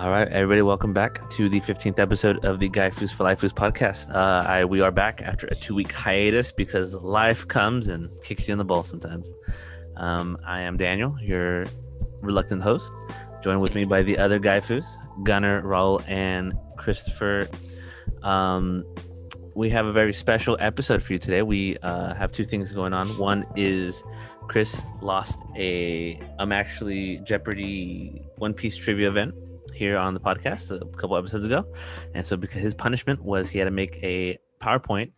All right, everybody, welcome back to the 15th episode of the Gaifus for Laifus podcast. We are back after a 2-week hiatus because life comes and kicks you in the balls sometimes. I am Daniel, your reluctant host, joined with me by the other Gaifus, Gunnar, Raul, and Christopher. We have a very special episode for you today. We have two things going on. One is Chris lost actually Jeopardy One Piece trivia event here on the podcast a couple episodes ago, and so because his punishment was he had to make a PowerPoint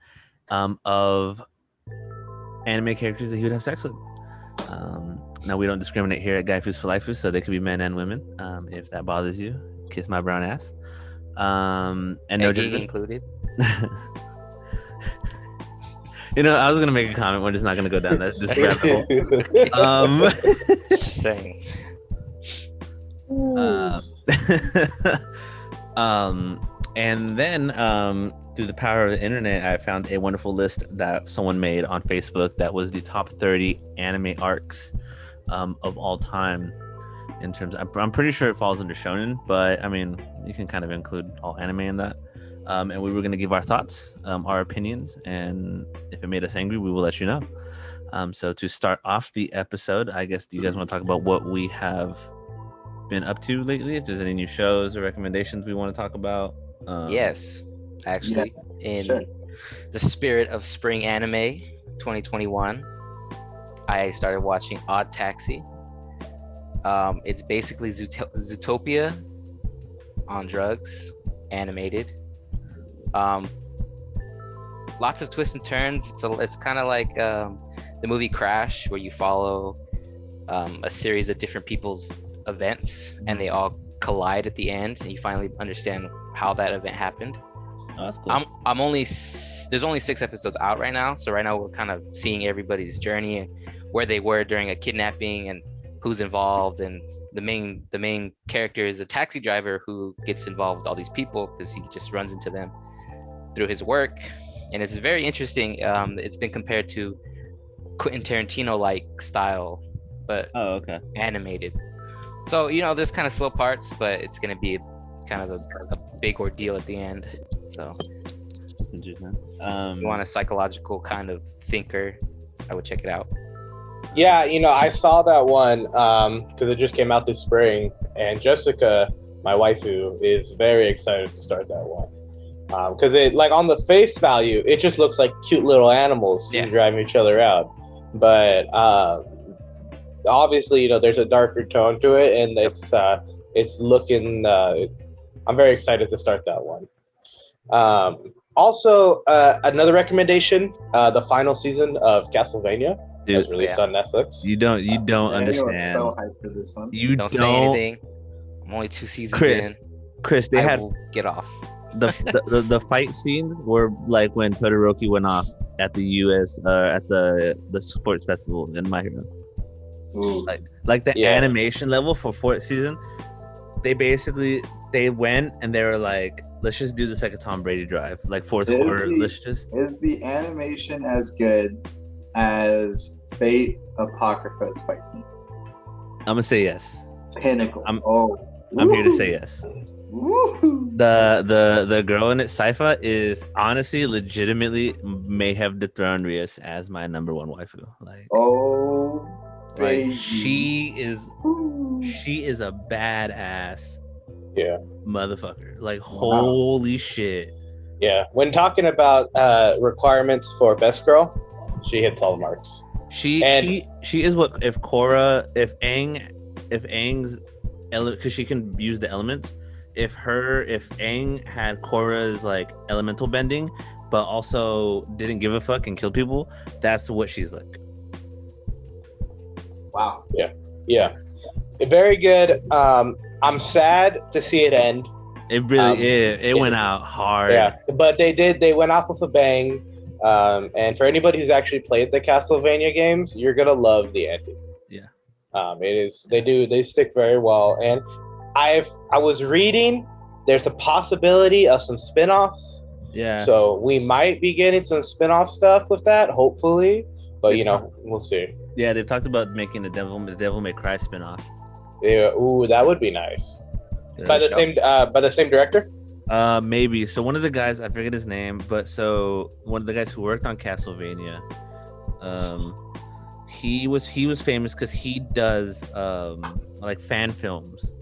of anime characters that he would have sex with. Now we don't discriminate here at Gaifus for Laifus, so they could be men and women. If that bothers you, kiss my brown ass. And no judgment included. You know, I was gonna make a comment. We're just not gonna go down this rabbit hole. Just saying. And then through the power of the internet, I found a wonderful list that someone made on Facebook that was the top 30 anime arcs of all time. In terms, I'm pretty sure it falls under shonen, but I mean, you can kind of include all anime in that. And we were going to give our thoughts, our opinions, and if it made us angry, we will let you know. So to start off the episode, I guess, do you guys want to talk about what we have been up to lately? If there's any new shows or recommendations we want to talk about? Yes, actually, in the spirit of spring anime 2021, I started watching Odd Taxi. It's basically Zootopia on drugs, animated. Lots of twists and turns. It's kind of like the movie Crash, where you follow a series of different people's events and they all collide at the end, and you finally understand how that event happened. Oh, that's cool. There's only 6 episodes out right now, so right now we're kind of seeing everybody's journey and where they were during a kidnapping and who's involved, and the main character is a taxi driver who gets involved with all these people because he just runs into them through his work. And it's very interesting. It's been compared to Quentin Tarantino-like style, but animated. So, you know, there's kind of slow parts, but it's going to be kind of a big ordeal at the end. So if you want a psychological kind of thinker, I would check it out. Yeah, you know, I saw that one because it just came out this spring, and Jessica, my waifu, is very excited to start that one. Because it, like, on the face value, it just looks like cute little animals driving each other out. But obviously, you know, there's a darker tone to it, and it's looking. I'm very excited to start that one. Also, another recommendation: the final season of Castlevania was released on Netflix. You don't understand. So hyped for this one. You don't say anything. I'm only 2 seasons in. Chris, I will get off. the fight scene were like when Todoroki went off at the US at the sports festival in My Hero. Ooh. Like the animation level for 4th season, they went and they were like, let's just do this like a Tom Brady drive, like 4th quarter. Is the animation as good as Fate Apocrypha's fight scenes? I'm gonna say yes. Pinnacle. I'm here to say yes. Woo-hoo. The girl in it, Sypha, is honestly legitimately may have dethroned Rias as my number 1 waifu. Baby. She is a badass motherfucker. Like, holy shit. Yeah, when talking about requirements for best girl, she hits all the marks. She is what if Aang's because she can use the elements. If Aang had Korra's like elemental bending, but also didn't give a fuck and killed people, that's what she's like. Wow. Yeah. Very good. I'm sad to see it end. It really it went out hard. Yeah, but they went off with a bang. And for anybody who's actually played the Castlevania games, you're gonna love the ending. Yeah. It is. They stick very well. And I was reading, there's a possibility of some spin-offs. Yeah. So we might be getting some spin-off stuff with that, hopefully. But you know, we'll see. Yeah, they've talked about making the Devil May Cry spin-off. Yeah. Ooh, that would be nice. By the same director. Maybe. So one of the guys, I forget his name, but so one of the guys who worked on Castlevania, he was famous because he does like fan films.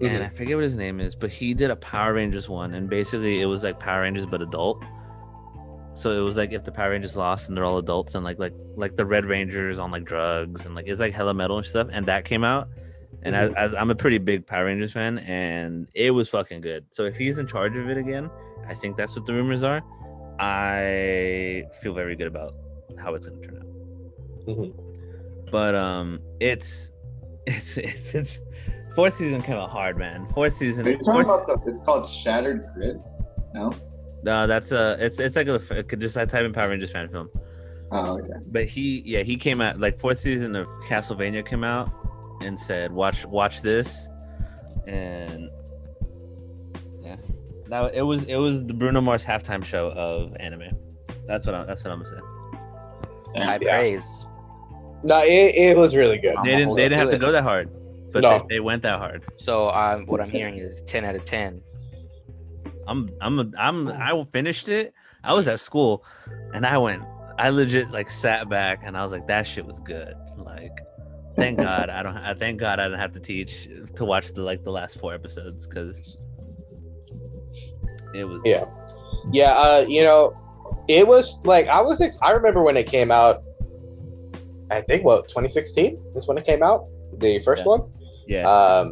And I forget what his name is, but he did a Power Rangers one, and basically it was like Power Rangers but adult. So it was like if the Power Rangers lost and they're all adults, and like the Red Rangers on like drugs, and like it's like hella metal and stuff. And that came out, and as I'm a pretty big Power Rangers fan, and it was fucking good. So if he's in charge of it again, I think that's what the rumors are. I feel very good about how it's gonna turn out. But it's fourth season came out hard, man. Fourth season. Are you talking about it's called Shattered Grid? No. No, that's it's like just I type in Power Rangers fan film. Oh, okay. But he came out like fourth season of Castlevania came out and said watch this, and yeah, it was the Bruno Mars halftime show of anime. That's what I'm gonna say. High praise. No, it was really good. They didn't have to go that hard, but they went that hard. So what I'm hearing is 10 out of 10. I finished it. I was at school, and I legit like sat back, and I was like, that shit was good. Like, thank God I didn't have to teach to watch the last 4 episodes, because it was good. It was like I remember when it came out. I think 2016 is when it came out, the first one. Yeah.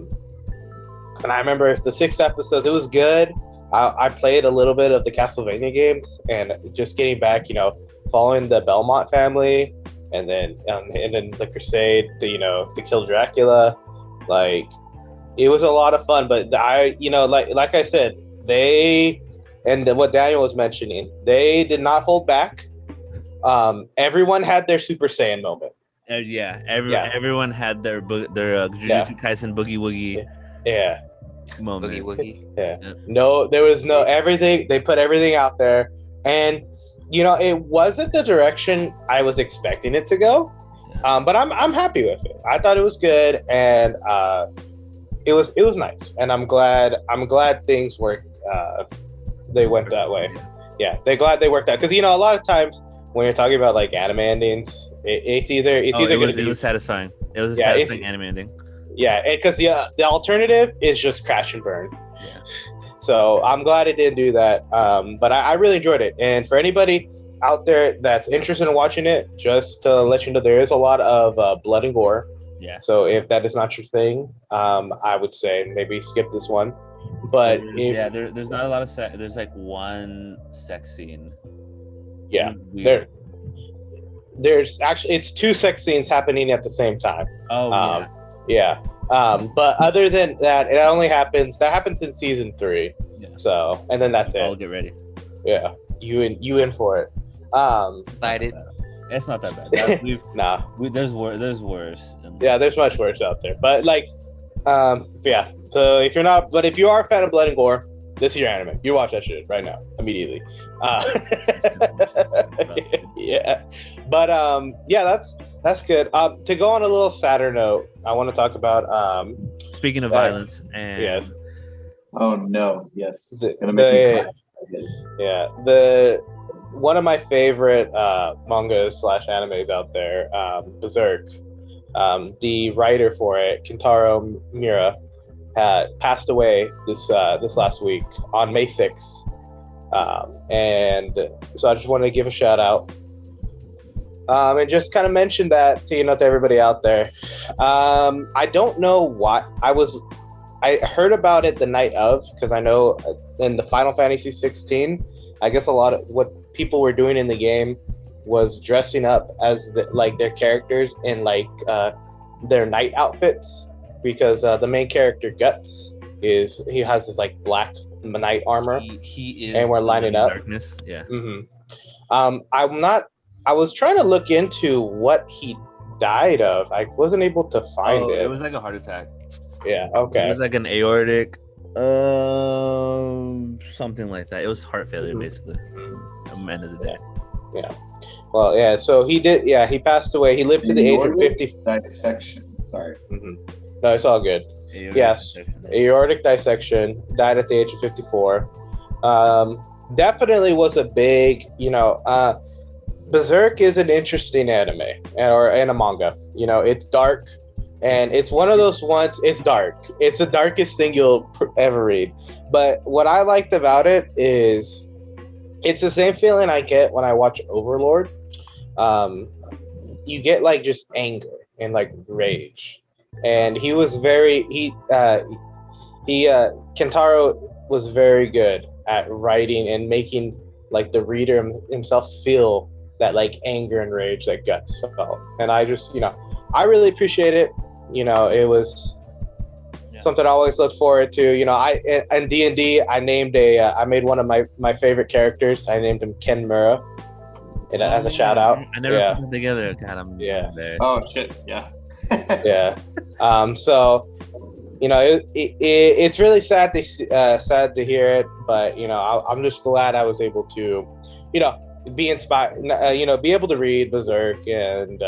And I remember it's the 6 episodes. It was good. I played a little bit of the Castlevania games, and just getting back, following the Belmont family, and then the Crusade to kill Dracula. Like, it was a lot of fun. But like I said, what Daniel was mentioning, they did not hold back. Everyone had their Super Saiyan moment. Everyone had their Jujutsu Kaisen Boogie Woogie. Yeah. Moment. Boogie Woogie. Yeah. No, there was no everything. They put everything out there, and it wasn't the direction I was expecting it to go. But I'm happy with it. I thought it was good, and it was nice, and I'm glad things worked. They went that way. Yeah, they're glad they worked out, because a lot of times when you're talking about like anime endings, it was satisfying. It was a satisfying anime ending. Yeah, because the alternative is just crash and burn. Yeah. So I'm glad it didn't do that. But I really enjoyed it. And for anybody out there that's interested in watching it, just to let you know, there is a lot of blood and gore. Yeah. So if that is not your thing, I would say maybe skip this one. But there's not a lot of sex. There's like one sex scene. Yeah. There's actually, it's 2 sex scenes happening at the same time. Oh, yeah. But other than that, that happens in season 3. Yeah. So, and then that's it. I'll get ready. Yeah. You in for it. Excited. It's not that bad. Nah. There's worse. Yeah, there's much worse out there. But yeah. So if you are a fan of blood and gore, this is your anime. You watch that shit right now, immediately. Yeah. But that's good. To go on a little sadder note, I want to talk about speaking of violence and yeah. Oh no! Yes. One of my favorite mangas / animes out there, Berserk. The writer for it, Kentaro Miura, had passed away this last week on May 6th. And so I just wanted to give a shout out. And just kind of mention that to everybody out there. I don't know what I heard about it the night of, because I know in the Final Fantasy 16, I guess a lot of what people were doing in the game was dressing up as their characters in their night outfits, because the main character Guts he has this black knight armor. He is, and we're lining up. Darkness. Yeah. Mm-hmm. I was trying to look into what he died of. I wasn't able to find it. It was like a heart attack. Yeah. Okay. It was like an aortic, something like that. It was heart failure, basically. At the end of the day. Yeah. Well, yeah. So he did. Yeah, he passed away. He lived to the age of 50. Dissection. Sorry. Mm-hmm. No, it's all good. Yes, aortic dissection. Died at the age of 54. Definitely was a big, Berserk is an interesting anime and a manga. It's dark, and it's one of those ones. It's dark. It's the darkest thing you'll ever read. But what I liked about it is, it's the same feeling I get when I watch Overlord. You get like just anger and like rage, and he was Kentaro was very good at writing and making like the reader himself feel that like anger and rage that Guts felt. And I just, I really appreciate it. It was something I always look forward to. In D&D, I made one of my favorite characters. I named him Ken Mura, as a shout out. I never put them together. God, I'm there. Oh shit, yeah. Yeah. So, it's really sad to hear it, but I'm just glad I was able to, be inspired, be able to read Berserk and.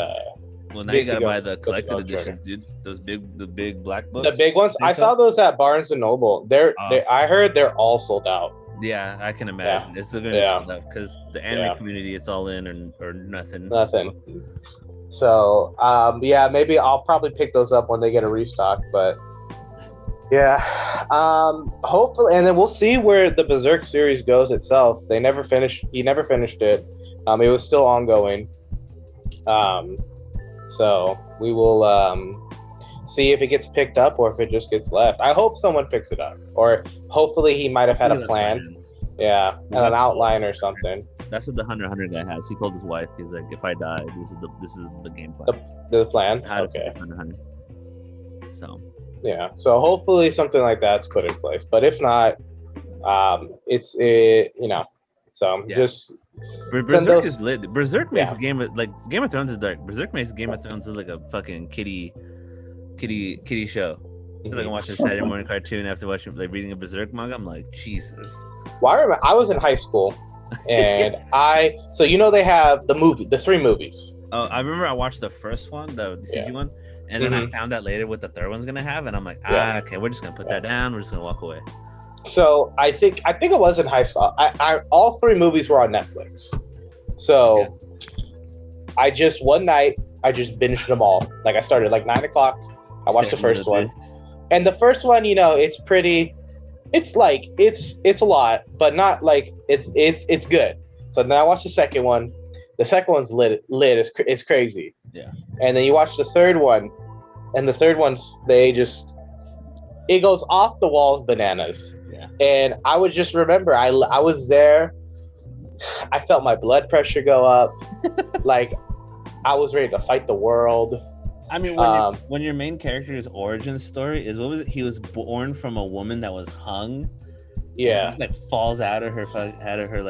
Well, now you gotta buy the collected edition, dude. The big black books. The big ones. I saw those at Barnes and Noble. I heard they're all sold out. Yeah, I can imagine. It's still gonna be sold out because the anime community, it's all in or nothing. Nothing. So, maybe I'll probably pick those up when they get a restock. But yeah, hopefully, and then we'll see where the Berserk series goes itself. He never finished it. It was still ongoing. So we will see if it gets picked up or if it just gets left. I hope someone picks it up, or hopefully he might have had a plan. Yeah, and an outline or something. That's what the Hunter guy has. He told his wife, he's like, if I die, this is the game plan. The plan. How to okay. Hunter. So. Yeah. So hopefully something like that's put in place. But if not, just. Berserk is lit. Berserk makes Game of Thrones is dark. Berserk makes Game of Thrones look like a fucking kiddie show. I feel like I'm watching a Saturday morning cartoon after reading a Berserk manga. I'm like, Jesus. Well, I remember I was in high school, and they have the 3 movies. Oh, I remember I watched the first one, the CG one, and then I found out later what the third one's gonna have, and I'm like, okay, we're just gonna put that down. We're just gonna walk away. So I think it was in high school. I all 3 movies were on Netflix. So I just one night I just binged them all. Like I started like 9:00. I watched the first one, and the first one, it's pretty. It's like it's a lot, but not like it's good. So then I watched the second one. The second one's lit. It's crazy. Yeah. And then you watch the third one, and the third one's it goes off the walls bananas. Yeah. And I would just remember I was there. I felt my blood pressure go up. Like I was ready to fight the world. I mean, when your main character's origin story is, what was it? He was born from a woman that was hung. Yeah. He just, falls out of her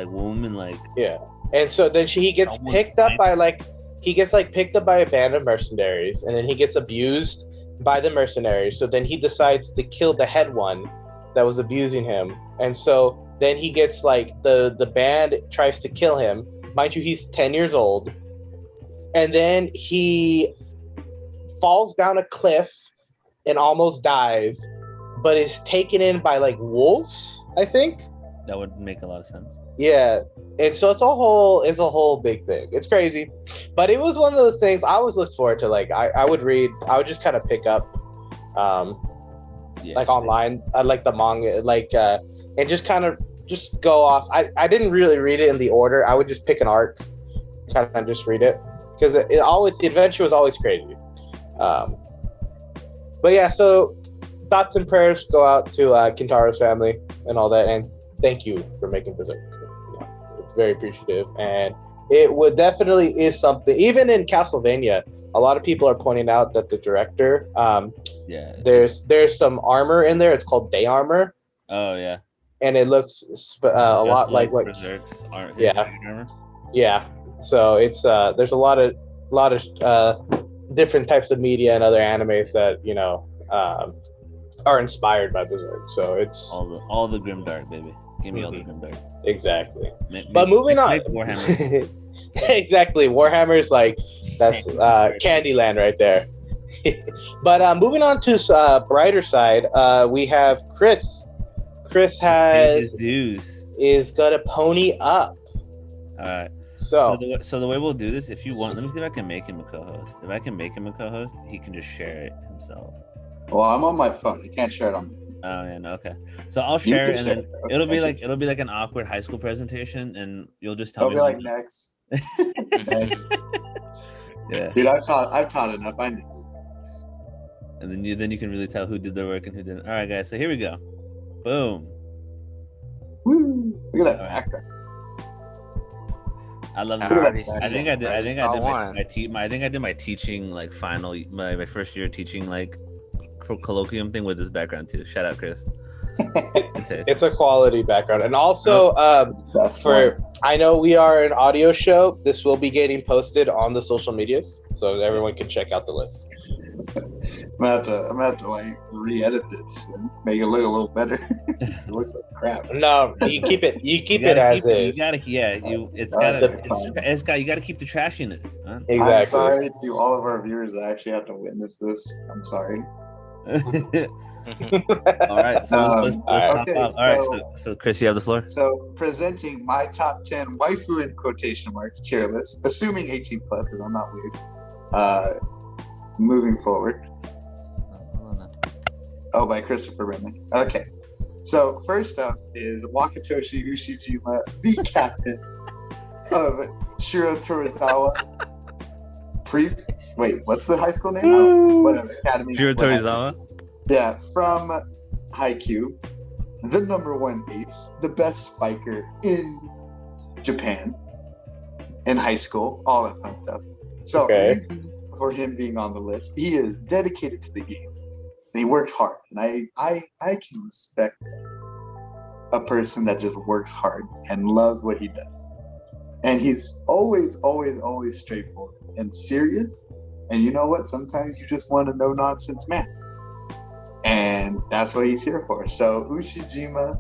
womb and Yeah. And so then he gets picked up by picked up by a band of mercenaries, and then he gets abused by the mercenaries. So then he decides to kill the head one that was abusing him. And so then he gets the band tries to kill him. Mind you, he's 10 years old. And then he falls down a cliff and almost dies, but is taken in by wolves, I think. That would make a lot of sense. Yeah. And so it's a whole big thing. It's crazy. But it was one of those things I always looked forward to. I would read, I would just kind of pick up online. I like the manga, and just kind of just go off. I didn't really read it in the order. I would just pick an arc, kind of just read it, because the adventure was always crazy. But yeah, so thoughts and prayers go out to Kentaro's family and all that, and thank you for making Berserk. Yeah, it's very appreciative, and it would definitely is something. Even in Castlevania, a lot of people are pointing out that the director, there's some armor in there. It's called day armor. Oh yeah, and it looks a lot like what Berserk's armor. Yeah. So it's there's a lot of different types of media and other animes that are inspired by Berserk. So it's all the grimdark, baby. Give me all the grimdark. Exactly. But moving on. Warhammer. Exactly. Warhammer's that's Candyland right there. But moving on to brighter side, we have Chris. Chris Pay his has dues. is gonna pony up. All right. So So the way we'll do this, if you want, let me see if I can make him a co-host. If I can make him a co-host, he can just share it himself. Well, I'm on my phone. I can't share it on. Oh yeah, no, okay. So I'll You share can it, and share then it. Okay, it'll be I like should- it'll be like an awkward high school presentation, and you'll just tell I'll me. be when like you're next. done. Yeah, Dude, I've taught enough. I know. and then you can really tell who did the work and who didn't. All right, guys. So here we go. Boom. Woo! Look at that All right. background. I love I this. already I think I did. I think I saw did one. I think I did my teaching like my first year teaching like colloquium thing with this background too. Shout out, Chris. Good taste. it's a quality background, and also Best for one. I know we are an audio show. This will be getting posted on the social medias, so everyone can check out the list. I'm gonna have to like re-edit this and make it look a little better. It looks like crap. No, you keep it. You keep You it gotta as keep it- is. You gotta, yeah. You, it's Uh, gotta, fine. it's got. You gotta keep the trashiness. Huh? I'm Exactly. sorry to all of our viewers that actually have to witness this. I'm sorry. All right. So let's all right. pop Okay, off. All right. so- So Chris, you have the floor. So presenting my top 10 waifu in quotation marks tier list, assuming 18 plus because I'm not weird. Moving forward. Oh, by Christopher Renman. Okay. So first up is Wakatoshi Ushijima, the captain of Shiro Torizawa. Wait, what's the high school name? Oh, whatever. Academy. Shiro whatever. Torizawa. Yeah, from Haikyuu, the number one ace, the best spiker in Japan, in high school, all that fun stuff. So, Okay. reasons for him being on the list, he is dedicated to the game. And he works hard, and I can respect a person that just works hard and loves what he does. And he's always straightforward and serious. And you know what? Sometimes you just want a no nonsense man. And that's what he's here for. So Ushijima,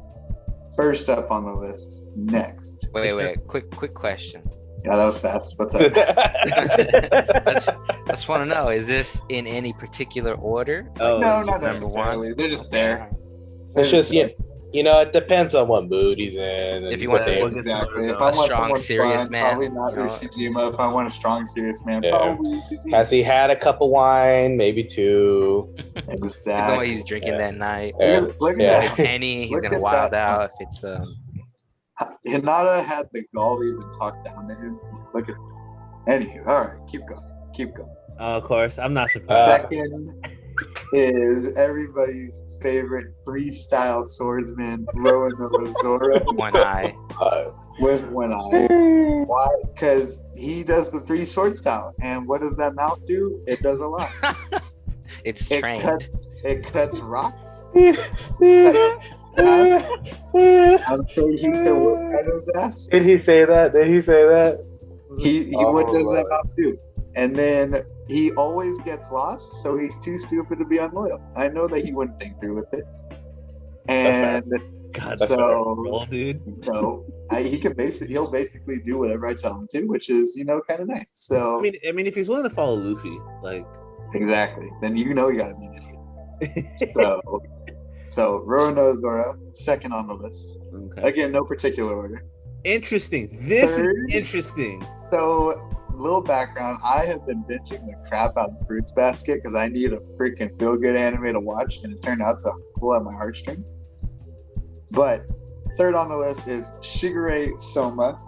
first up on the list. Next. Wait. Quick question. Yeah, that was fast. What's up? I just want to know: is this in any particular order? Oh, No, not number necessarily. They're just there. It's just you know, it depends on what mood he's in. If you what want to they- look Exactly. If A I want strong, someone serious fun, man, probably not you know. Ushijima. If I want a strong, serious man, Yeah. probably Ushijima. has he had a cup of wine? Maybe two. Depends on what Exactly. he's drinking Yeah. that night. Yeah. Look Yeah. at If it's Henny, he's Look gonna at wild that. out. If it's that. Hinata had the gall to even talk down to him. Look at that. Anywho, all right, keep going. of course, I'm not surprised. Second is everybody's favorite freestyle swordsman, Roanoke Zora, one eye. with one eye. Why? Because he does the three sword style, and what does that mouth do? It does a lot. It's It trained. cuts rocks. I'm sure he can whip out his ass. Did he say that? What does Lord. that mouth do? And then he always gets lost, so he's too stupid to be unloyal. I know that he wouldn't think through with it. And God, That's so, roll, dude. so he'll basically do whatever I tell him to, which is, kind of nice. So I mean, if he's willing to follow Luffy, like, exactly, then you gotta be an idiot. So Roronoa Zoro, second on the list. okay. Again, no particular order. Interesting. This Third. is interesting. So, little background: I have been binging the crap out of Fruits Basket because I need a freaking feel-good anime to watch, and it turned out to pull at my heartstrings. But third on the list is Shigure Soma,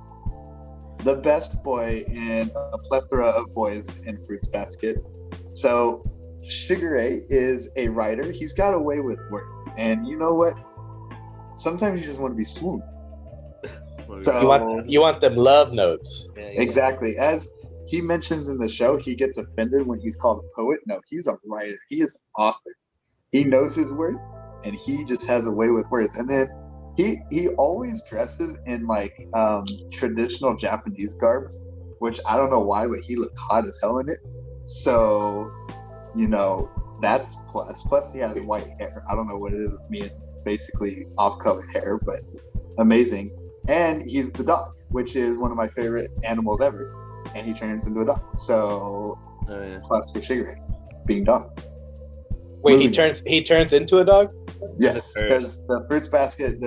the best boy in a plethora of boys in Fruits Basket. So, Shigure is a writer. He's got a way with words, and you know what? Sometimes you just want to be swooned. So You want them love notes. exactly, as he mentions in the show, he gets offended when he's called a poet. No, he's a writer. He is an author. He knows his word, and he just has a way with words. And then he always dresses in like traditional Japanese garb, which I don't know why, but he looked hot as hell in it. So, that's plus. Plus, he has white hair. I don't know what it is with me and basically off-colored hair, but amazing. And he's the dog, which is one of my favorite animals ever. And he turns into a dog. So, Oh, yeah. plus for Shigure. being dog. Wait, he Moving. turns into a dog? Yes, Bird. because the fruits basket,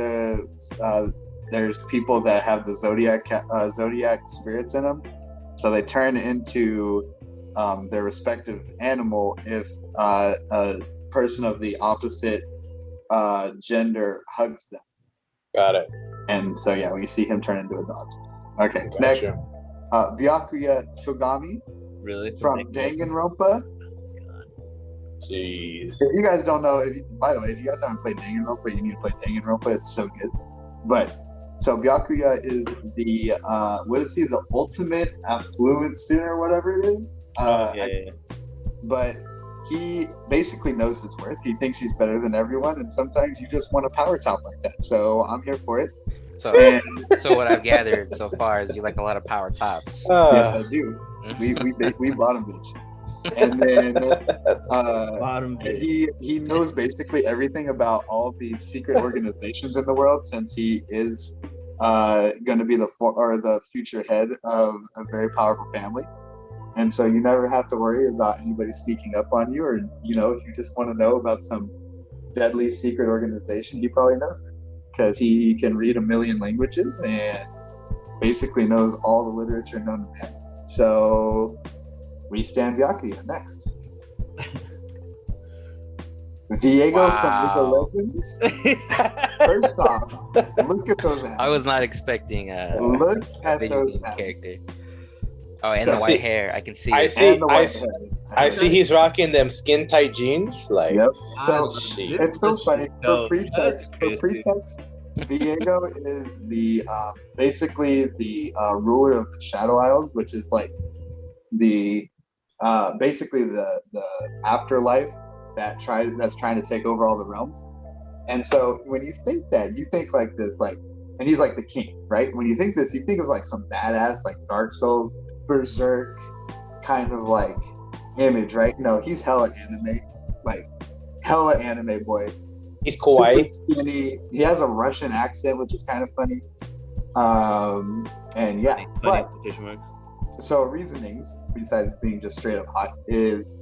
there's people that have the zodiac spirits in them, so they turn into their respective animal if a person of the opposite gender hugs them. Got it. And so yeah, we see him turn into a dog. Okay, Gotcha. next, Byakuya Togami Really? from Danganronpa. Jeez. If you guys don't know, by the way, if you guys haven't played Danganronpa, you need to play Danganronpa. It's so good. But so Byakuya is the what is he? The ultimate affluent student or whatever it is. But he basically knows his worth. He thinks he's better than everyone, and sometimes you just want a power top like that. So I'm here for it. So, so what I've gathered so far is you like a lot of power tops. Yes, I do. We bottom bitch. And then Bottom bitch. he knows basically everything about all these secret organizations in the world, since he is going to be the future head of a very powerful family. And so you never have to worry about anybody sneaking up on you, or if you just want to know about some deadly secret organization, he probably knows it because he can read a million languages and basically knows all the literature known to man. So we stand Byakuya next. Diego from League of Legends. First off, look at those abs. I was not expecting Look at video those game abs. character. Oh, and So- the white hair. I can see I it. see- And the white hair. I see he's rocking them skin tight jeans. Like, Yep. So shit. it's so funny. No, For pretext, Diego is the basically the ruler of the Shadow Isles, which is like the basically the afterlife that's trying to take over all the realms. And so when you think that, you think like this, like, and he's like the king, right? When you think this, you think of like some badass like Dark Souls, Berserk kind of like image, right? No, he's hella anime boy. He's kawaii. Super skinny. He has a Russian accent, which is kind of funny. And yeah, but so reasonings besides being just straight up hot is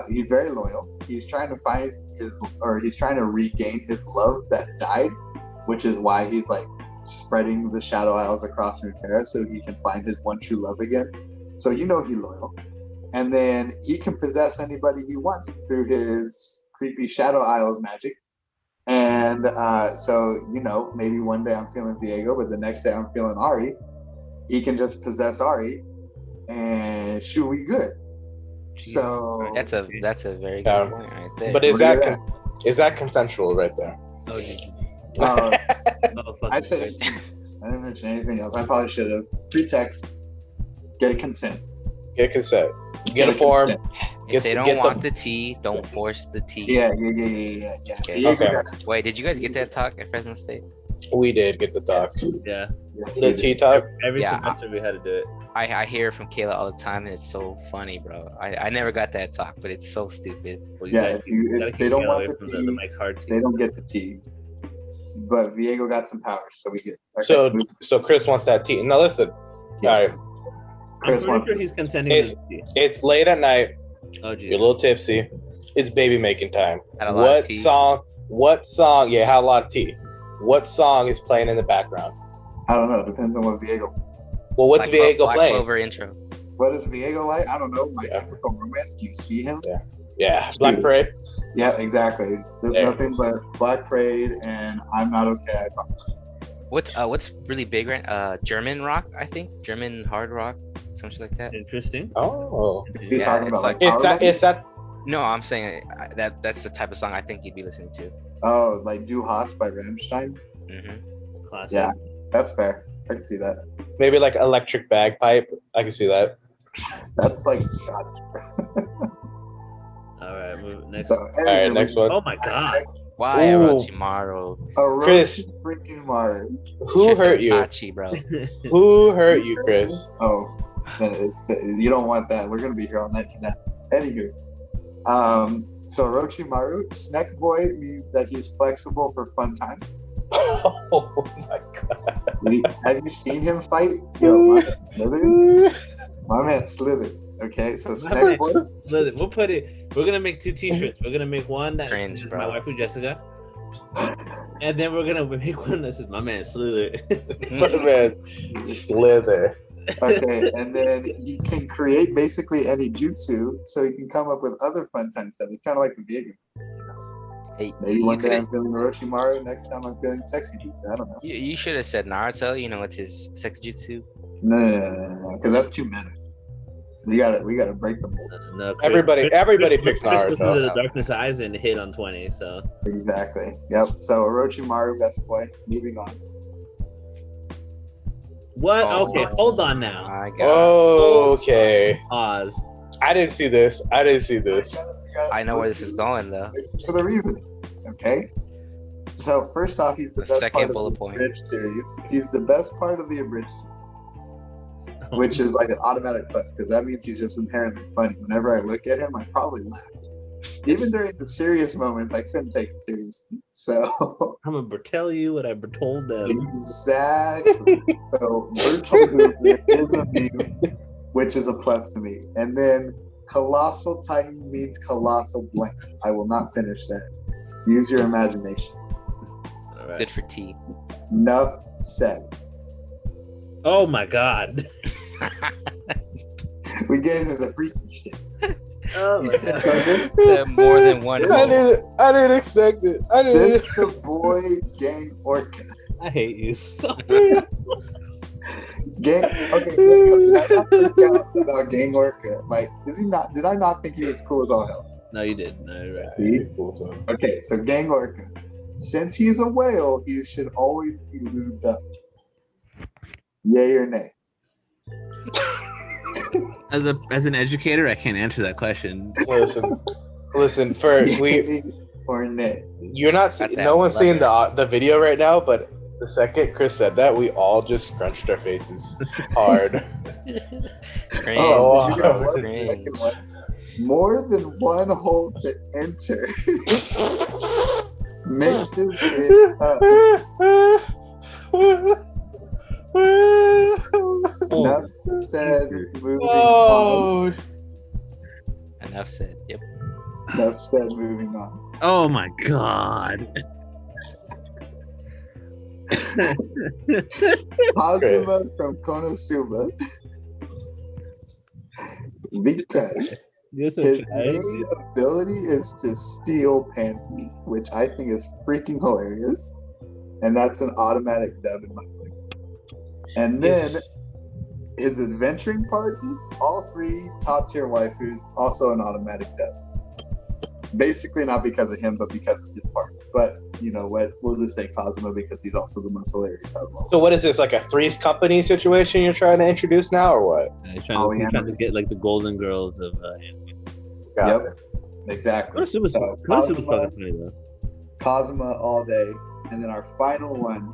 he's very loyal. He's trying to regain his love that died, which is why he's like spreading the Shadow Isles across Runeterra so he can find his one true love again. So he's loyal. And then he can possess anybody he wants through his creepy Shadow Isles magic. And so, maybe one day I'm feeling Diego, but the next day I'm feeling Ari. He can just possess Ari and shoot, we good. So That's a very Yeah. good point right there. But is that consensual right there? I said 18. I didn't mention anything else. I probably should have. Pretext. Get consent. Get consent. Get a form. consent. if they don't want the tea, don't force the tea. Yeah. Okay. Diego Okay. got it. Wait, did you guys get that talk at Fresno State? We did get the talk. Yeah. Yes, The he did. tea talk. Every Yeah. semester we had to do it. I hear from Kayla all the time, and it's so funny, bro. I never got that talk, but it's so stupid. Well, Yeah, gotta if they keep don't it want away the from tea, the Mike Hard They tea. don't get the tea. But Diego got some powers, so we get. Okay, So move. so Chris wants that tea. Now listen. Yes. All I'm Chris pretty wants sure the he's tea. consenting It's- to the tea. It's late at night. Oh, You're a geez. little tipsy. It's baby making time. Had a lot of tea. What song? Yeah, had a lot of tea. What song is playing in the background? I don't know. Depends on what Diego plays. Well, what's Diego Black playing? Clover intro. What is Diego like? I don't know. My Yeah. African romance. Do you see him? Yeah, Black Parade. Yeah, exactly. There's There. nothing but Black Parade and I'm Not Okay, I promise. What's really big right? German rock, I think. German hard rock, something like that. Interesting. Oh, He's Yeah, talking it's about like- like is that is that? No, I'm saying that's the type of song I think you'd be listening to. Oh, like Du Hast by Rammstein? Hmm Classic. Yeah. That's fair. I can see that. Maybe like electric bagpipe. I can see that. That's like Scottish. All right. Move next. So, All right, next one. Oh my God. Why Ooh. Orochimaru? Chris. Freaking Maru. Who hurt you? Hachi, bro. Who hurt you, Chris? Oh, you don't want that. We're gonna be here all night for that. Anywho, so Orochimaru, Snack Boy means that he's flexible for fun time. Oh my God. Have you seen him fight? Yo, my man slithered. Okay, so Snack Boy. We'll put it. We're gonna make 2 T-shirts. We're gonna make one that Cringe, says bro. my waifu Jessica, and then we're gonna make one that says my man Slither. Man, Slither. Okay, and then you can create basically any jutsu, so you can come up with other fun time stuff. It's kind of like the video. Hey, Maybe you one day I'm could've- feeling Orochimaru, next time I'm feeling sexy jutsu. I don't know. you should have said Naruto. With his sex jutsu. No, because that's too meta. We gotta break the mold. No, Chris- Everybody Chris- picks Chris listened to Naruto. the Darkness Eyes and hit on 20. So Exactly. Yep. So Orochimaru, best boy. Moving on. what? Oh Okay, hold on now. My God. Okay. Pause. I didn't see this. I know where this is going though. For the reason. Okay. So first off, he's the The best second part of bullet the point. abridged series. He's the best part of the abridged series, which is like an automatic plus because that means he's just inherently funny. Whenever I look at him, I probably laugh. Even during the serious moments, I couldn't take it seriously. So I'm gonna tell you what I told them. exactly. So Bertolt is a meme, which is a plus to me. And then Colossal Titan means colossal blank. I will not finish that. Use your imagination. All right. Good for T. Enough said. Oh my God. We gave him the freaky shit. Oh my God. Said more than one. I didn't expect it. This the boy gang orca. I hate you so. Gang. Okay. Did I not freak out about gang orca? Like, is he not? Did I not think he was cool as all hell? No, you did. No, you're right. See? Okay. So gang orca. Since he's a whale, he should always be lubed up. Yay or nay? As an educator, I can't answer that question. Listen. For Yay or nay? you're not. That's No one's seeing leather. the video right now, but the second Chris said that, we all just scrunched our faces hard. Cringe. Oh, you got one cringe. second one. More than one hole to enter. Mixes it up. Enough said. Moving on. Oh, Enough said. Yep. Enough said. Moving on. Oh my God. Kazuma from Konosuba. Because You're so his shy. main ability is to steal panties, which I think is freaking hilarious. And that's an automatic dub in my book. And then Yes. his adventuring party, all 3 top tier waifus, also an automatic dub. Basically not because of him, but because of his part. But you know what? We'll just say Kazuma because he's also the most hilarious out of all. So what is this, like a Three's Company situation you're trying to introduce now, or what? He's Oh, trying, yeah. he's trying to get like the golden girls of anime. Got Yep. it. Exactly. Konosuba's So, fucking Kazuma, funny though. Kazuma all day. And then our final one.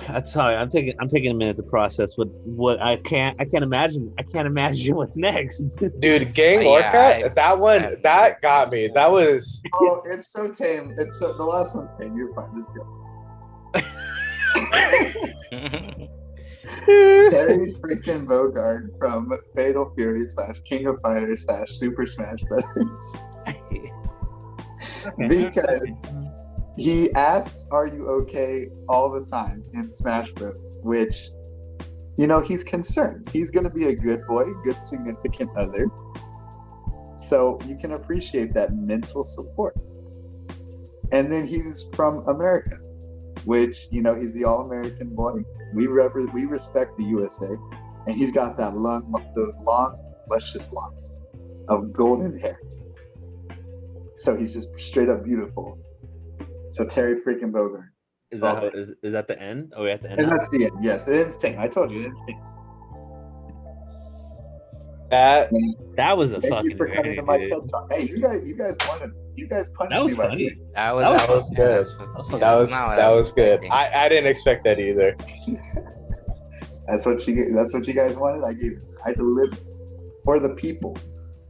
I'm sorry. I'm taking a minute to process what I can't imagine. I can't imagine what's next. Dude, Gang Yeah, Orca, that one, I- that got me. That was Oh, it's so tame. The last one's tame. You're fine. Just go. Terry freaking Bogard from Fatal Fury / King of Fighters / Super Smash Brothers. Because he asks, "Are you okay?" all the time in Smash Bros. Which, he's concerned. He's going to be a good boy, good significant other. So you can appreciate that mental support. And then he's from America, which, he's the all-American boy. We respect the USA. And he's got those long, luscious locks of golden hair. So he's just straight up beautiful. So Terry freaking Bogard. Is that the end? Oh, we have to end. And now? that's the end. Yes, it ends tame. I told you it ends tame. that. That was a Thank fucking you for coming great, to my dude. TED Talk. Hey, you guys punished That was me. by funny. That That was good. That was good. expecting. I didn't expect that either. That's what you guys wanted. I gave it. I delivered for the people.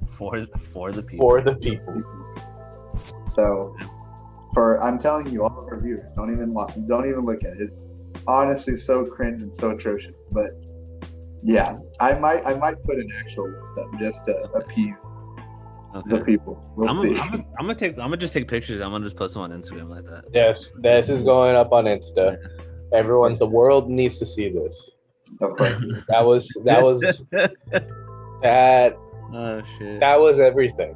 For the people. For the people. So, I'm telling you, all of our viewers, don't even look at it. It's honestly so cringe and so atrocious. But yeah, I might put an actual list up just to appease Okay. the people. We'll see. I'm gonna just take pictures. I'm gonna just post them on Instagram like that. Yes, this is going up on Insta. Everyone, the world needs to see this. Of course. That was that Oh shit. that was everything.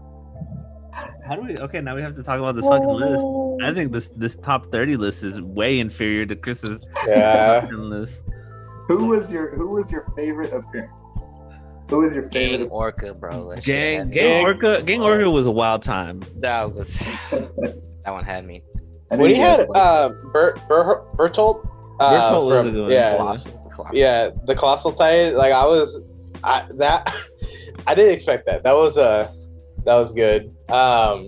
How do we? Okay, now we have to talk about this fucking list. I think this top 30 list is way inferior to Chris's Yeah. fucking list. Who was your favorite appearance? Who was your Gang favorite? Orca, bro. That shit Gang had me. Gang Orca was a wild time. That was that one had me. I know When you he guys had like- Bertolt, Bertolt was a good one. yeah, Colossal. yeah, the Colossal Titan. Like I didn't expect that. That was good. All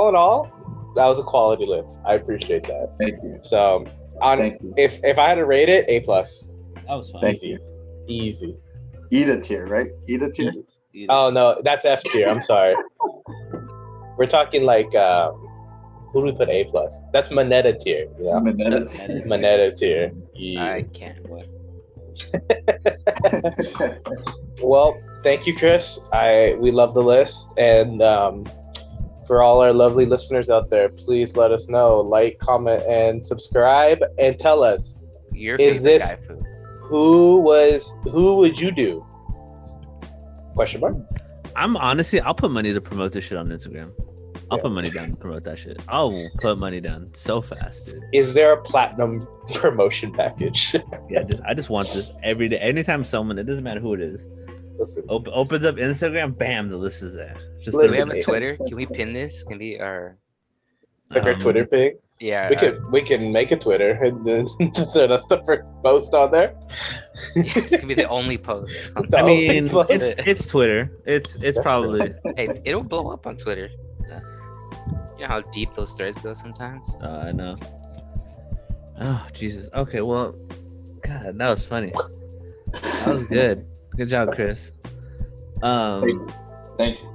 in all, that was a quality list. I appreciate that. Thank you. So, Thank you. if I had to rate it, A+. That was fun. Thank Easy, easy. Ida tier, right? Ida tier. Oh no, that's F tier. I'm sorry. We're talking like who do we put A+? That's Moneta tier. Yeah, Moneta tier. Yeah. I can't. Well, thank you, Chris. We love the list, and for all our lovely listeners out there, please let us know, like, comment, and subscribe, and tell us Your Is favorite this- Gaifu. who would you do? Question mark. I'll put money to promote this shit on Instagram. I'll Yeah. put money down to promote that shit. I'll put money down so fast, dude. Is there a platinum promotion package? Yeah, I just want this every day. Anytime someone, it doesn't matter who it is, Listen, opens up Instagram, bam, the list is there. Just Do we Listen, have a Twitter? Can we pin this? Can be our like our Twitter ping. yeah. We can make a Twitter and then that's the first post on there. It's gonna be the only post. The I only mean, post. it's Twitter. It's probably. Hey, it'll blow up on Twitter. You know how deep those threads go sometimes. I know. Oh Jesus. Okay. Well, God, that was funny. That was good. Good job, Chris. Thank you.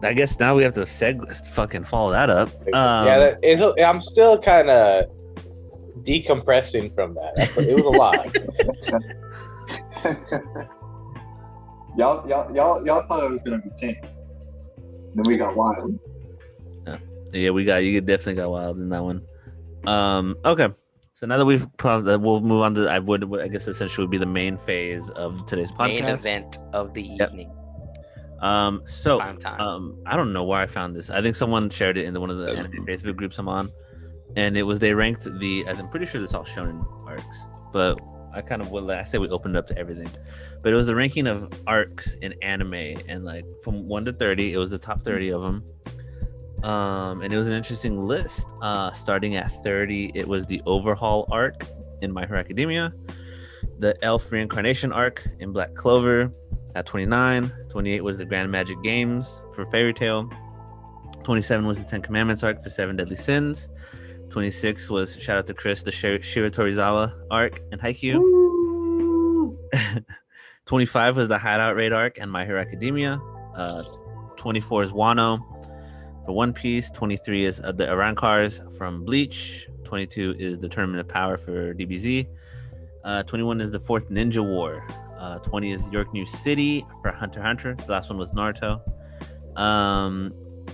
I guess now we have to fucking follow that up. Yeah, I'm still kind of decompressing from that. It was a lot. y'all thought it was gonna be tame. Then we got wild. Yeah, you definitely got wild in that one. Okay. So now that we'll move on to I guess essentially would be the main phase of today's podcast. Main event of the Yep. evening. So Prime time. I don't know where I found this. I think someone shared it in one of the anime Facebook groups I'm on, and they ranked I'm pretty sure this all shonen arcs, but I say we opened it up to everything, but it was a ranking of arcs in anime, and like from 1 to 30, it was the top 30 of them. And it was an interesting list. Starting at 30, it was the Overhaul arc in My Hero Academia, the Elf Reincarnation arc in Black Clover at 29. 28 was the Grand Magic Games for Fairy Tail. 27 was the Ten Commandments arc for Seven Deadly Sins. 26 was, shout out to Chris, the Shira Torizawa arc in Haikyuu. 25 was the Hideout Raid arc and My Hero Academia. 24 is Wano for One Piece. 23 is the Arankars from Bleach. 22 is the Tournament of Power for DBZ. 21 is the Fourth Ninja War. 20 is York New City for Hunter x Hunter. The last one was Naruto.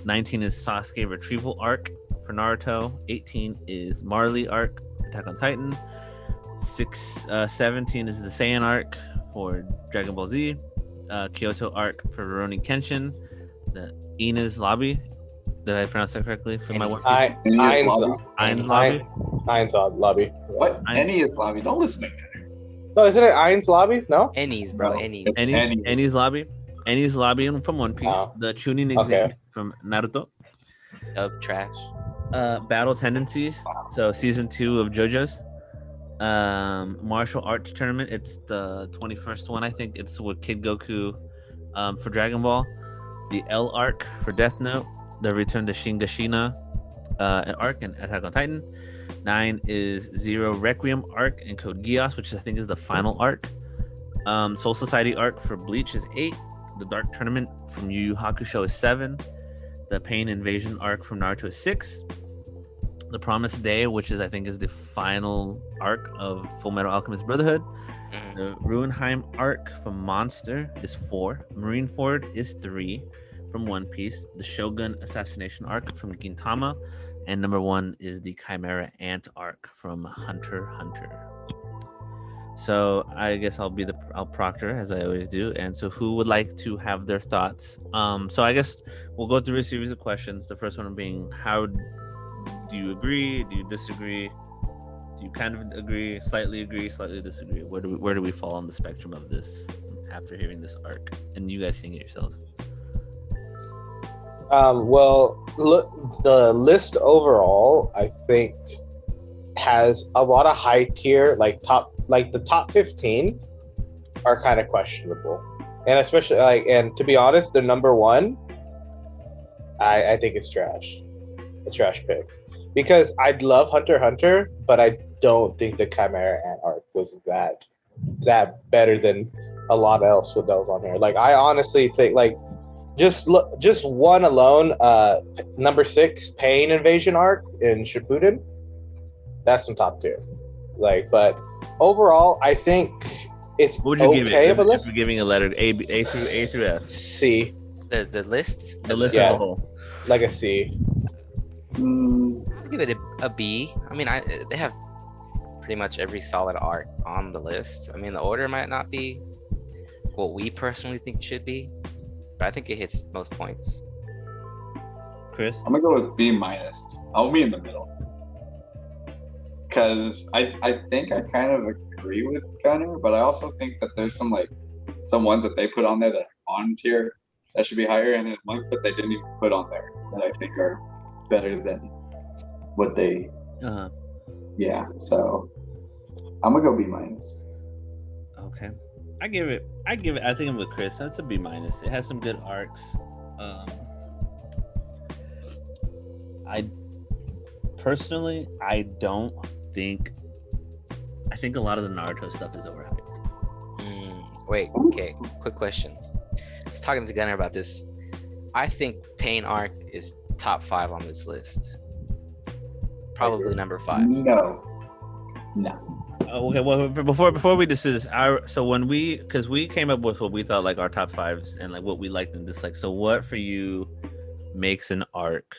19 is Sasuke Retrieval arc for Naruto. 18 is Marley arc, Attack on Titan. 17 is the Saiyan arc for Dragon Ball Z. Kyoto arc for Rurouni Kenshin. The Ina's Lobby. Did I pronounce that correctly? For my one. Ain's Lobby. Ain's Lobby. What? Enni's Lobby. Don't listen to me. No, isn't it Ain's Lobby? No. Ennies, bro. No. Ennies. It's Enni's Lobby. Enni's Lobby from One Piece. Oh. The Chunin exam from Naruto. Trash. Battle Tendencies. So season 2 of JoJo's. Martial Arts Tournament. It's the 21st one, I think. It's with Kid Goku for Dragon Ball. The L arc for Death Note. The Return to Shingashina arc and Attack on Titan. 9 is Zero Requiem arc and Code Geass, which I think is the final arc. Soul Society arc for Bleach is 8. The Dark Tournament from Yu Yu Hakusho is 7. The Pain Invasion arc from Naruto is 6. The Promised Day, which I think is the final arc of Full Metal Alchemist Brotherhood. The Ruinheim arc from Monster is 4. Marineford is 3. from One Piece, the Shogun assassination arc from Gintama, and number 1 is the Chimera Ant arc from Hunter x Hunter. So I guess I'll proctor as I always do. And so who would like to have their thoughts? So I guess we'll go through a series of questions. The first one being, how do you agree? Do you disagree? Do you kind of agree, slightly disagree? Where do we fall on the spectrum of this after hearing this arc and you guys seeing it yourselves? Well, look, the list overall, I think, has a lot of high tier, like the top 15 are kind of questionable, and especially and to be honest, the number 1, I think is trash, a trash pick, because I'd love Hunter x Hunter, but I don't think the Chimera Ant arc was that better than a lot else with those on here. Like, I honestly think, like, just one alone, number 6 Pain Invasion arc in Shippuden, that's some top tier. Like, but overall, I think it's what would you give it? Of a list. If you're giving a letter A through F. C. The list. The list Yeah. as a whole. Like a C. I'll give it a B. I mean, they have pretty much every solid arc on the list. I mean, the order might not be what we personally think it should be, but I think it hits most points. Chris? I'm gonna go with B-. I'll be in the middle. Because I think I kind of agree with Gunner, but I also think that there's some ones that they put on there that are on tier that should be higher, and then ones that they didn't even put on there that I think are better than what they. Yeah, so I'm gonna go B-. Okay, I give it. I think I'm with Chris. That's a B-. It has some good arcs. I personally, I think a lot of the Naruto stuff is overhyped. Wait, okay, quick question. Just talking to Gunner about this. I think Pain arc is top 5 on this list. Probably number 5. No. Okay, well, before we discuss because we came up with what we thought like our top 5s and like what we liked and disliked. So what for you makes an arc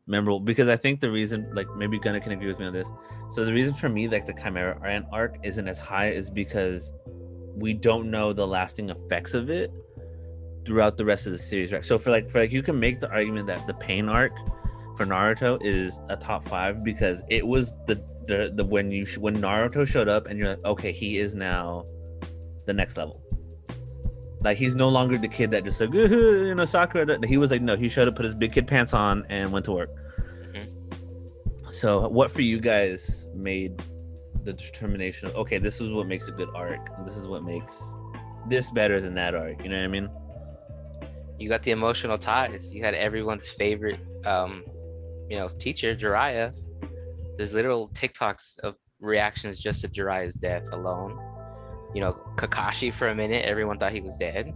memorable? Because I think the reason, like, maybe Gunnar can agree with me on this. So the reason for me, like, the Chimera Ant arc isn't as high is because we don't know the lasting effects of it throughout the rest of the series, right? So for like you can make the argument that the Pain arc for Naruto is a top 5 because it was the when Naruto showed up and you're like, okay, he is now the next level. Like, he's no longer the kid that just like, Sakura. He was like, no, he showed up, put his big kid pants on, and went to work. Mm-hmm. So, what for you guys made the determination of, okay, this is what makes a good arc, and this is what makes this better than that arc? You know what I mean? You got the emotional ties. You had everyone's favorite, teacher, Jiraiya. There's literal TikToks of reactions just to Jiraiya's death alone. Kakashi for a minute, everyone thought he was dead.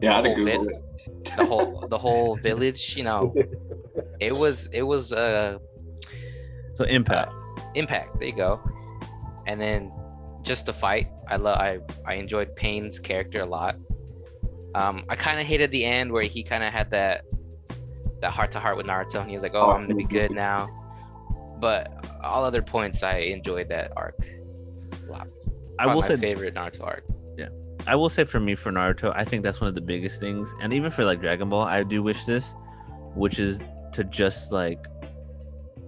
Yeah, I had to Google it. The whole village, it was so impact. Impact, there you go. And then just the fight, I enjoyed Pain's character a lot. I kind of hated the end where he kind of had that heart to heart with Naruto, and he was like, "Oh, I'm gonna be good now." But all other points, I enjoyed that arc a lot. I will say favorite Naruto arc. Yeah, I will say for me, for Naruto, I think that's one of the biggest things, and even for like Dragon Ball, I do wish this, which is to just like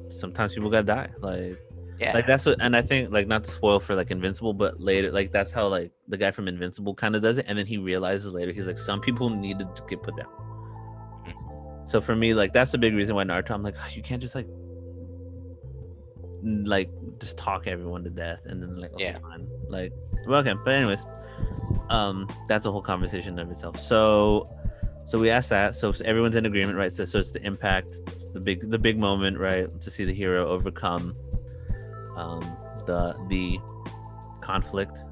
sometimes people gotta die, like. Yeah. Like that's what, and I think like not to spoil for like Invincible, but later like that's how like the guy from Invincible kind of does it, and then he realizes later he's like some people needed to get put down. Mm-hmm. So for me, like that's the big reason why Naruto, I'm like, oh, you can't just like just talk everyone to death and then like okay, fine. Like well, okay, but anyways, that's a whole conversation of itself. So we asked that, so everyone's in agreement, right? So it's the impact, it's the big moment, right? To see the hero overcome the conflict.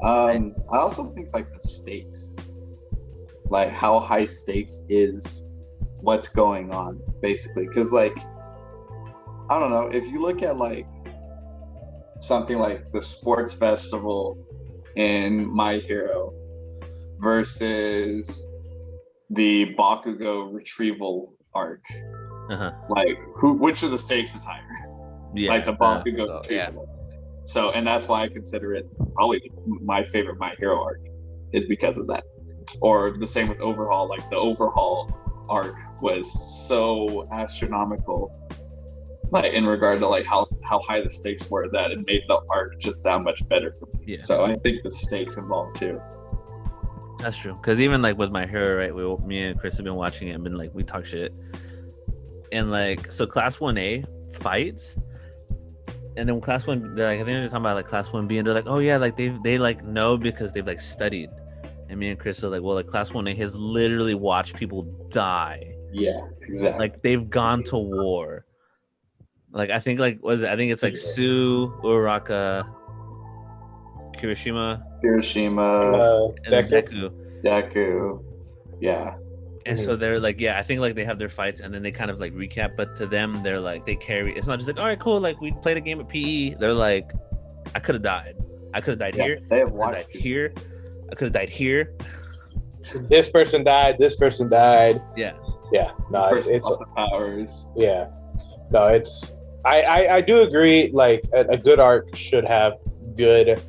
I also think like the stakes, like how high stakes is what's going on basically, because like I don't know, if you look at like something like the sports festival in My Hero versus the Bakugo retrieval arc. Like which of the stakes is higher? Yeah. Like the Bakugo retrieval. Yeah. So, and that's why I consider it probably my favorite My Hero arc, is because of that. Or the same with Overhaul. Like the Overhaul arc was so astronomical, like in regard to like how high the stakes were, that it made the arc just that much better for me. Yeah. So I think the stakes involved too. That's true. Because even like with My Hero, right? Me and Chris have been watching it and been like, we talk shit. And like, so Class 1A fights. And then Class 1, they're like, I think they're talking about like Class 1B, and they're like, oh yeah, like they like know because they've like studied. And me and Chris are like, well, like Class 1A has literally watched people die. Yeah, exactly. Like they've gone to war. Like I think like I think it's like Sue, Uraraka, Kirishima, and then Deku. Yeah. And so they're like, yeah, I think like they have their fights and then they kind of like recap, but to them they're like they carry. It's not just like, all right, cool, like we played a game of PE. They're like, I could have died. I could have died here. They have watched here. I could have died here. This person died. This person died. Yeah. No, it's powers. Yeah. No, it's. I do agree. Like a good arc should have good.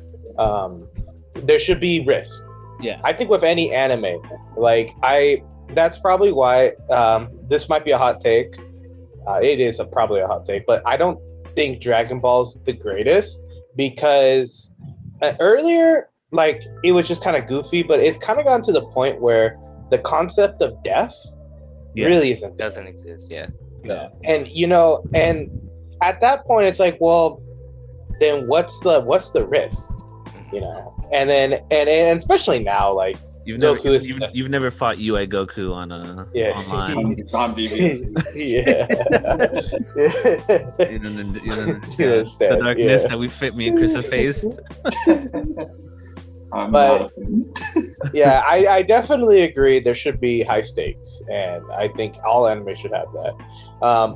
There should be risk. Yeah. I think with any anime, like that's probably why this might be a hot take. It is probably a hot take, but I don't think Dragon Ball's the greatest because earlier, like it was just kind of goofy, but it's kind of gotten to the point where the concept of death really doesn't exist. Yeah. No. And and at that point, it's like, well, then what's the risk? And then and especially now, like you've never fought UI Goku on online. on DVD. Yeah. You don't understand the darkness that we fit me and Chris have faced. But yeah, I definitely agree there should be high stakes, and I think all anime should have that.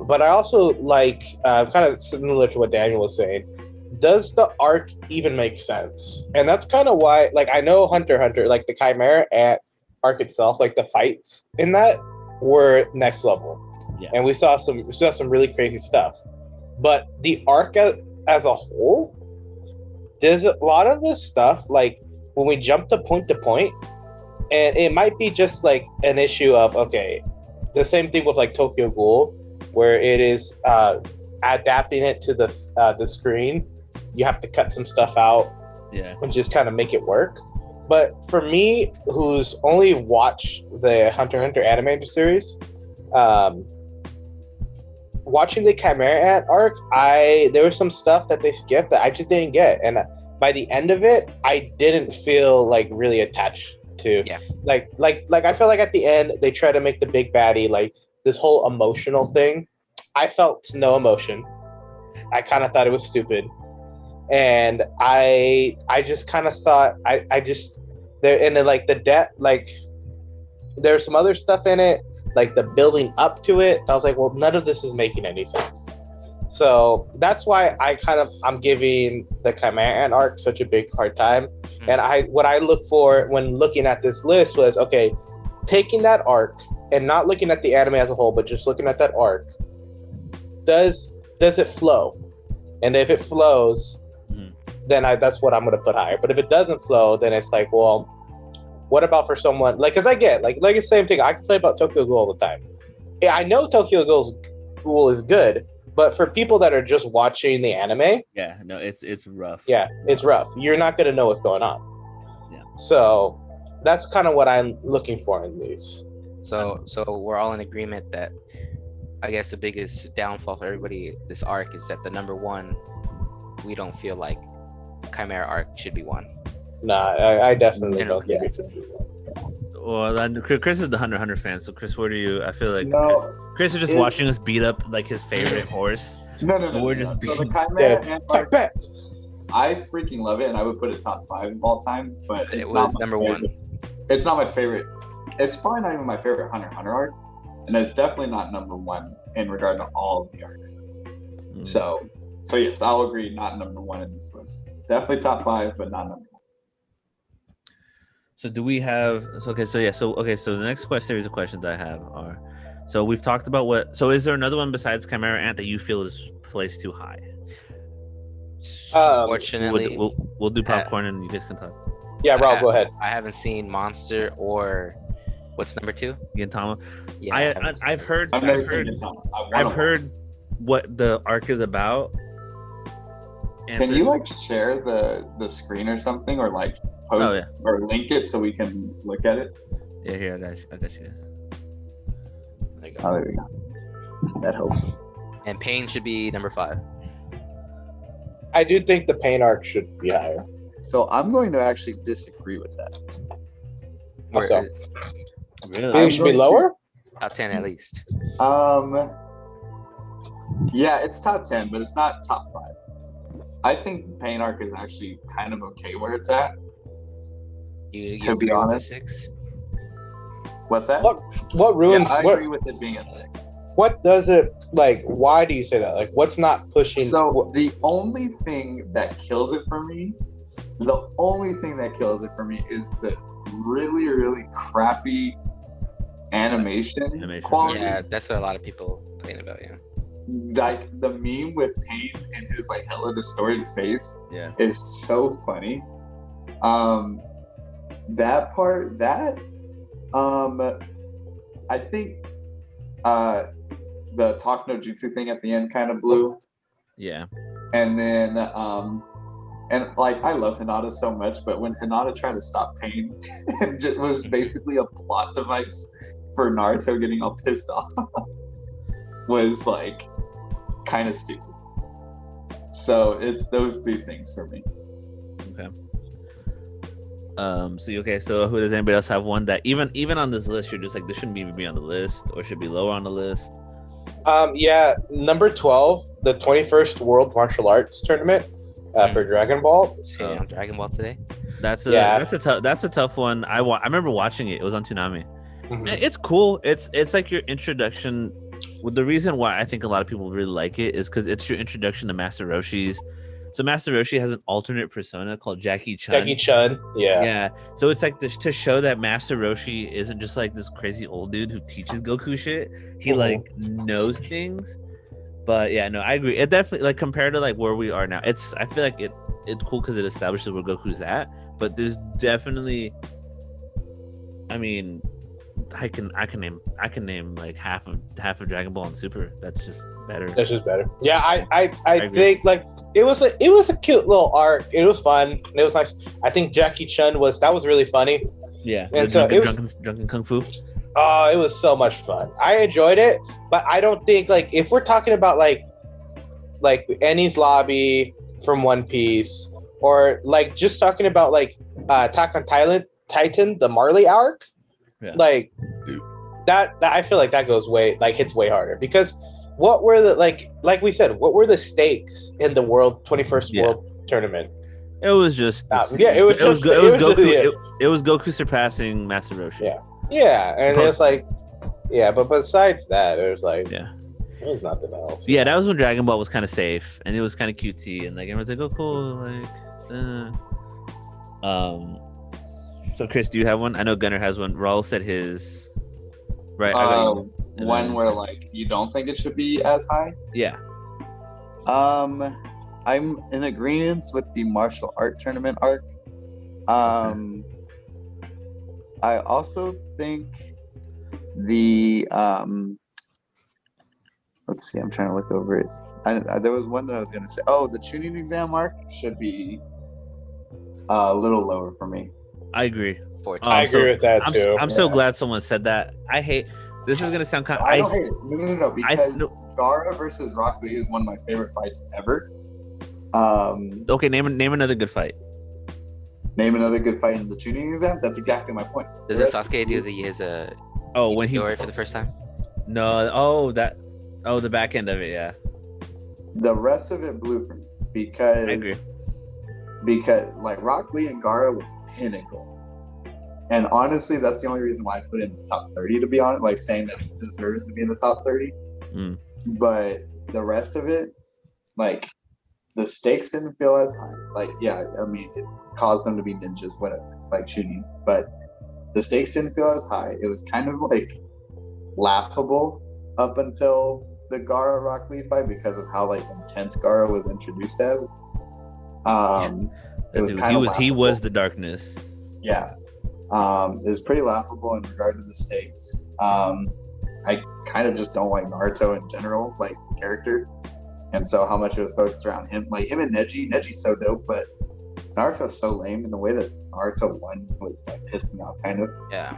But I also like kind of similar to what Daniel was saying. Does the arc even make sense? And that's kind of why, like, I know Hunter x Hunter, like the Chimera Ant arc itself, like the fights in that were next level, and we saw some really crazy stuff. But the arc as a whole, there's a lot of this stuff, like when we jump to point, and it might be just like an issue of the same thing with like Tokyo Ghoul, where it is adapting it to the screen. You have to cut some stuff out, and just kind of make it work. But for me, who's only watched the Hunter x Hunter anime series, watching the Chimera Ant arc, there was some stuff that they skipped that I just didn't get, and by the end of it, I didn't feel like really attached to. Like I feel like at the end they try to make the big baddie like this whole emotional thing. I felt no emotion. I kind of thought it was stupid. And I just kind of thought I just there, and then like the debt, like there's some other stuff in it, like the building up to it. I was like, well, none of this is making any sense. So that's why I'm giving the Chimera Ant arc such a big hard time. And what I look for when looking at this list was, taking that arc and not looking at the anime as a whole, but just looking at that arc, does it flow? And if it flows, then that's what I'm going to put higher. But if it doesn't flow, then it's like, well, what about for someone like, because I get like it's the same thing. I can play about Tokyo Ghoul all the time. Yeah, I know Tokyo Ghoul is good, but for people that are just watching the anime, it's rough. Yeah, it's rough. You're not going to know what's going on. Yeah. So that's kind of what I'm looking for in these. So we're all in agreement that I guess the biggest downfall for everybody this arc is that the number one, we don't feel like Chimera arc should be one. Nah, I definitely don't think it should be one. Well, then Chris is the Hunter x Hunter fan, so Chris, where do you? I feel like Chris is just watching us beat up like his favorite horse. No. We're just so the Chimera Ant arc, I freaking love it, and I would put it top 5 of all time. But it was number one. It's not my favorite. It's probably not even my favorite Hunter x Hunter arc, and it's definitely not number one in regard to all of the arcs. So yes, I'll agree. Not number one in this list. Definitely top 5, but not number one. So do we have? So okay. So yeah. So okay. So the next series of questions I have are. So we've talked about what. So is there another one besides Chimera Ant that you feel is placed too high? Fortunately, We'll do popcorn and you guys can talk. Yeah, Rob, go ahead. I haven't seen Monster or what's number 2? Gintama. Yeah, I've heard. I've never seen Gintama. I've heard what the arc is about. And Can you like share the screen or something, or like post or link it so we can look at it? Yeah, here I got you guys. There you Oh, go. there we go. That helps. And Pain should be number 5. I do think the Pain arc should be higher. So I'm going to actually disagree with that. How so? Really? Think it should be lower? Top 10 at least. Yeah, it's top 10, but it's not top 5. I think the Pain arc is actually kind of okay where it's at. You To be agree with the honest. 6? What's that? What ruins? Yeah, I what agree with it being at 6. what does it like? Why do you say that? Like, what's not pushing? So the only thing that kills it for me, is the really, really crappy animation quality. Yeah, that's what a lot of people complain about. Yeah. Like the meme with Pain and his like hella distorted face Yeah. is so funny. That part, I think the talk no jutsu thing at the end kind of blew. Yeah. And then and like I love Hinata so much, but when Hinata tried to stop Pain, it just was basically a plot device for Naruto getting all pissed off. Was like kind of stupid. So it's those 3 things for me. Okay. So who does anybody else have one that even on this list you're just like this shouldn't even be on the list or should be lower on the list? Yeah, number 12, the 21st World Martial Arts Tournament for Dragon Ball. See on Dragon Ball today. That's a tough one. I remember watching it. It was on Toonami. Mhm. It's cool. It's like your introduction. Well, the reason why I think a lot of people really like it is because it's your introduction to Master Roshi's. So Master Roshi has an alternate persona called Jackie Chun. Jackie Chun, yeah. Yeah. So it's like this, to show that Master Roshi isn't just like this crazy old dude who teaches Goku shit. He like knows things. But yeah, no, I agree. It definitely like compared to like where we are now. I feel like it's cool because it establishes where Goku's at. But there's definitely, I mean, I can name like half of Dragon Ball and Super. That's just better. Yeah, I think like it was a cute little arc. It was fun. It was nice. I think Jackie Chun was really funny. Yeah, and so drunken kung fu. Oh, it was so much fun. I enjoyed it, but I don't think like if we're talking about like Enies Lobby from One Piece, or like just talking about like Attack on Titan, the Marley arc, like that I feel like that goes hits way harder because what were the like we said, what were the stakes in the 21st World Tournament? It was just it was Goku. It was Goku surpassing Master Roshi. Yeah, and it was like, but besides that, it was like, it was nothing else. Yeah, that was when Dragon Ball was kind of safe and it was kind of cutesy and like everyone's like, oh cool, like. So Chris, do you have one? I know Gunnar has one. Raul said his. Right. One where like you don't think it should be as high. Yeah. I'm in agreement with the martial art tournament arc. I also think the let's see, I'm trying to look over it. There was one that I was gonna say. Oh, the tuning exam arc should be a little lower for me. I agree. I agree with that too. I'm so glad someone said that. I hate. This is gonna sound kind. I don't hate it. No. Because Gaara versus Rock Lee is one of my favorite fights ever. Okay, name another good fight. Name another good fight in the tuning exam. That's exactly my point. Does Sasuke do his when he for the first time? No. The back end of it. Yeah. The rest of it blew for me because I agree. Because like Rock Lee and Gaara was pinnacle. And honestly, that's the only reason why I put it in the top 30, to be honest, like saying that it deserves to be in the top 30. But the rest of it, like, the stakes didn't feel as high. Like, yeah, I mean, it caused them to be ninjas, whatever, like shooting, but the stakes didn't feel as high. It was kind of like laughable up until the Gaara Rock Lee fight because of how like intense Gaara was introduced as. It was kind of he was the darkness. Yeah. It was pretty laughable in regard to the stakes. I kind of just don't like Naruto in general, like character. And so how much it was focused around him. Like him and Neji's so dope, but Naruto's so lame in the way that Naruto won would like piss me off kind of. Yeah.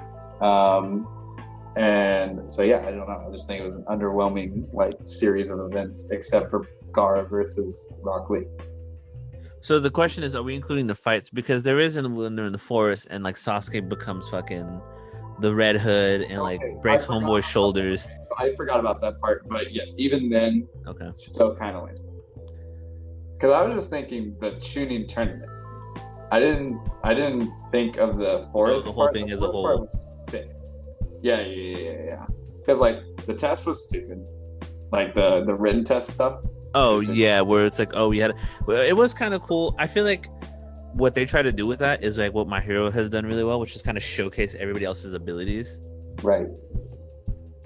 And so yeah, I don't know. I just think it was an underwhelming like series of events except for Gaara versus Rock Lee. So the question is, are we including the fights? Because there is when they're in the forest and like Sasuke becomes fucking the Red Hood and like breaks Homeboy's shoulders. So I forgot about that part, but yes, even then, okay, still kind of lame. Because I was just thinking the Chunin tournament. I didn't think of the forest the whole part. thing The as a forest whole. part was sick. Yeah. Because like the test was stupid, like the written test stuff. Oh yeah, where it's like, oh, it was kind of cool. I feel like what they try to do with that is like what My Hero has done really well, which is kind of showcase everybody else's abilities. Right.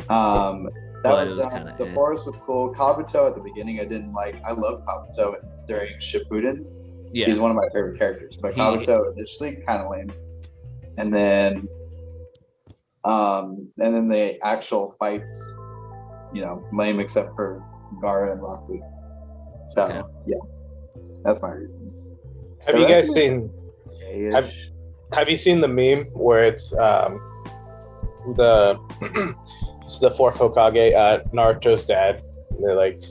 That was done. The forest was cool. Kabuto at the beginning I didn't like. I love Kabuto during Shippuden. Yeah, he's one of my favorite characters. But Kabuto initially kind of lame, and then the actual fights, lame except for Gaara and Rock Lee. So yeah, that's my reason. Have you guys seen? Have you seen the meme where it's it's the fourth Hokage, Naruto's dad? And they're like,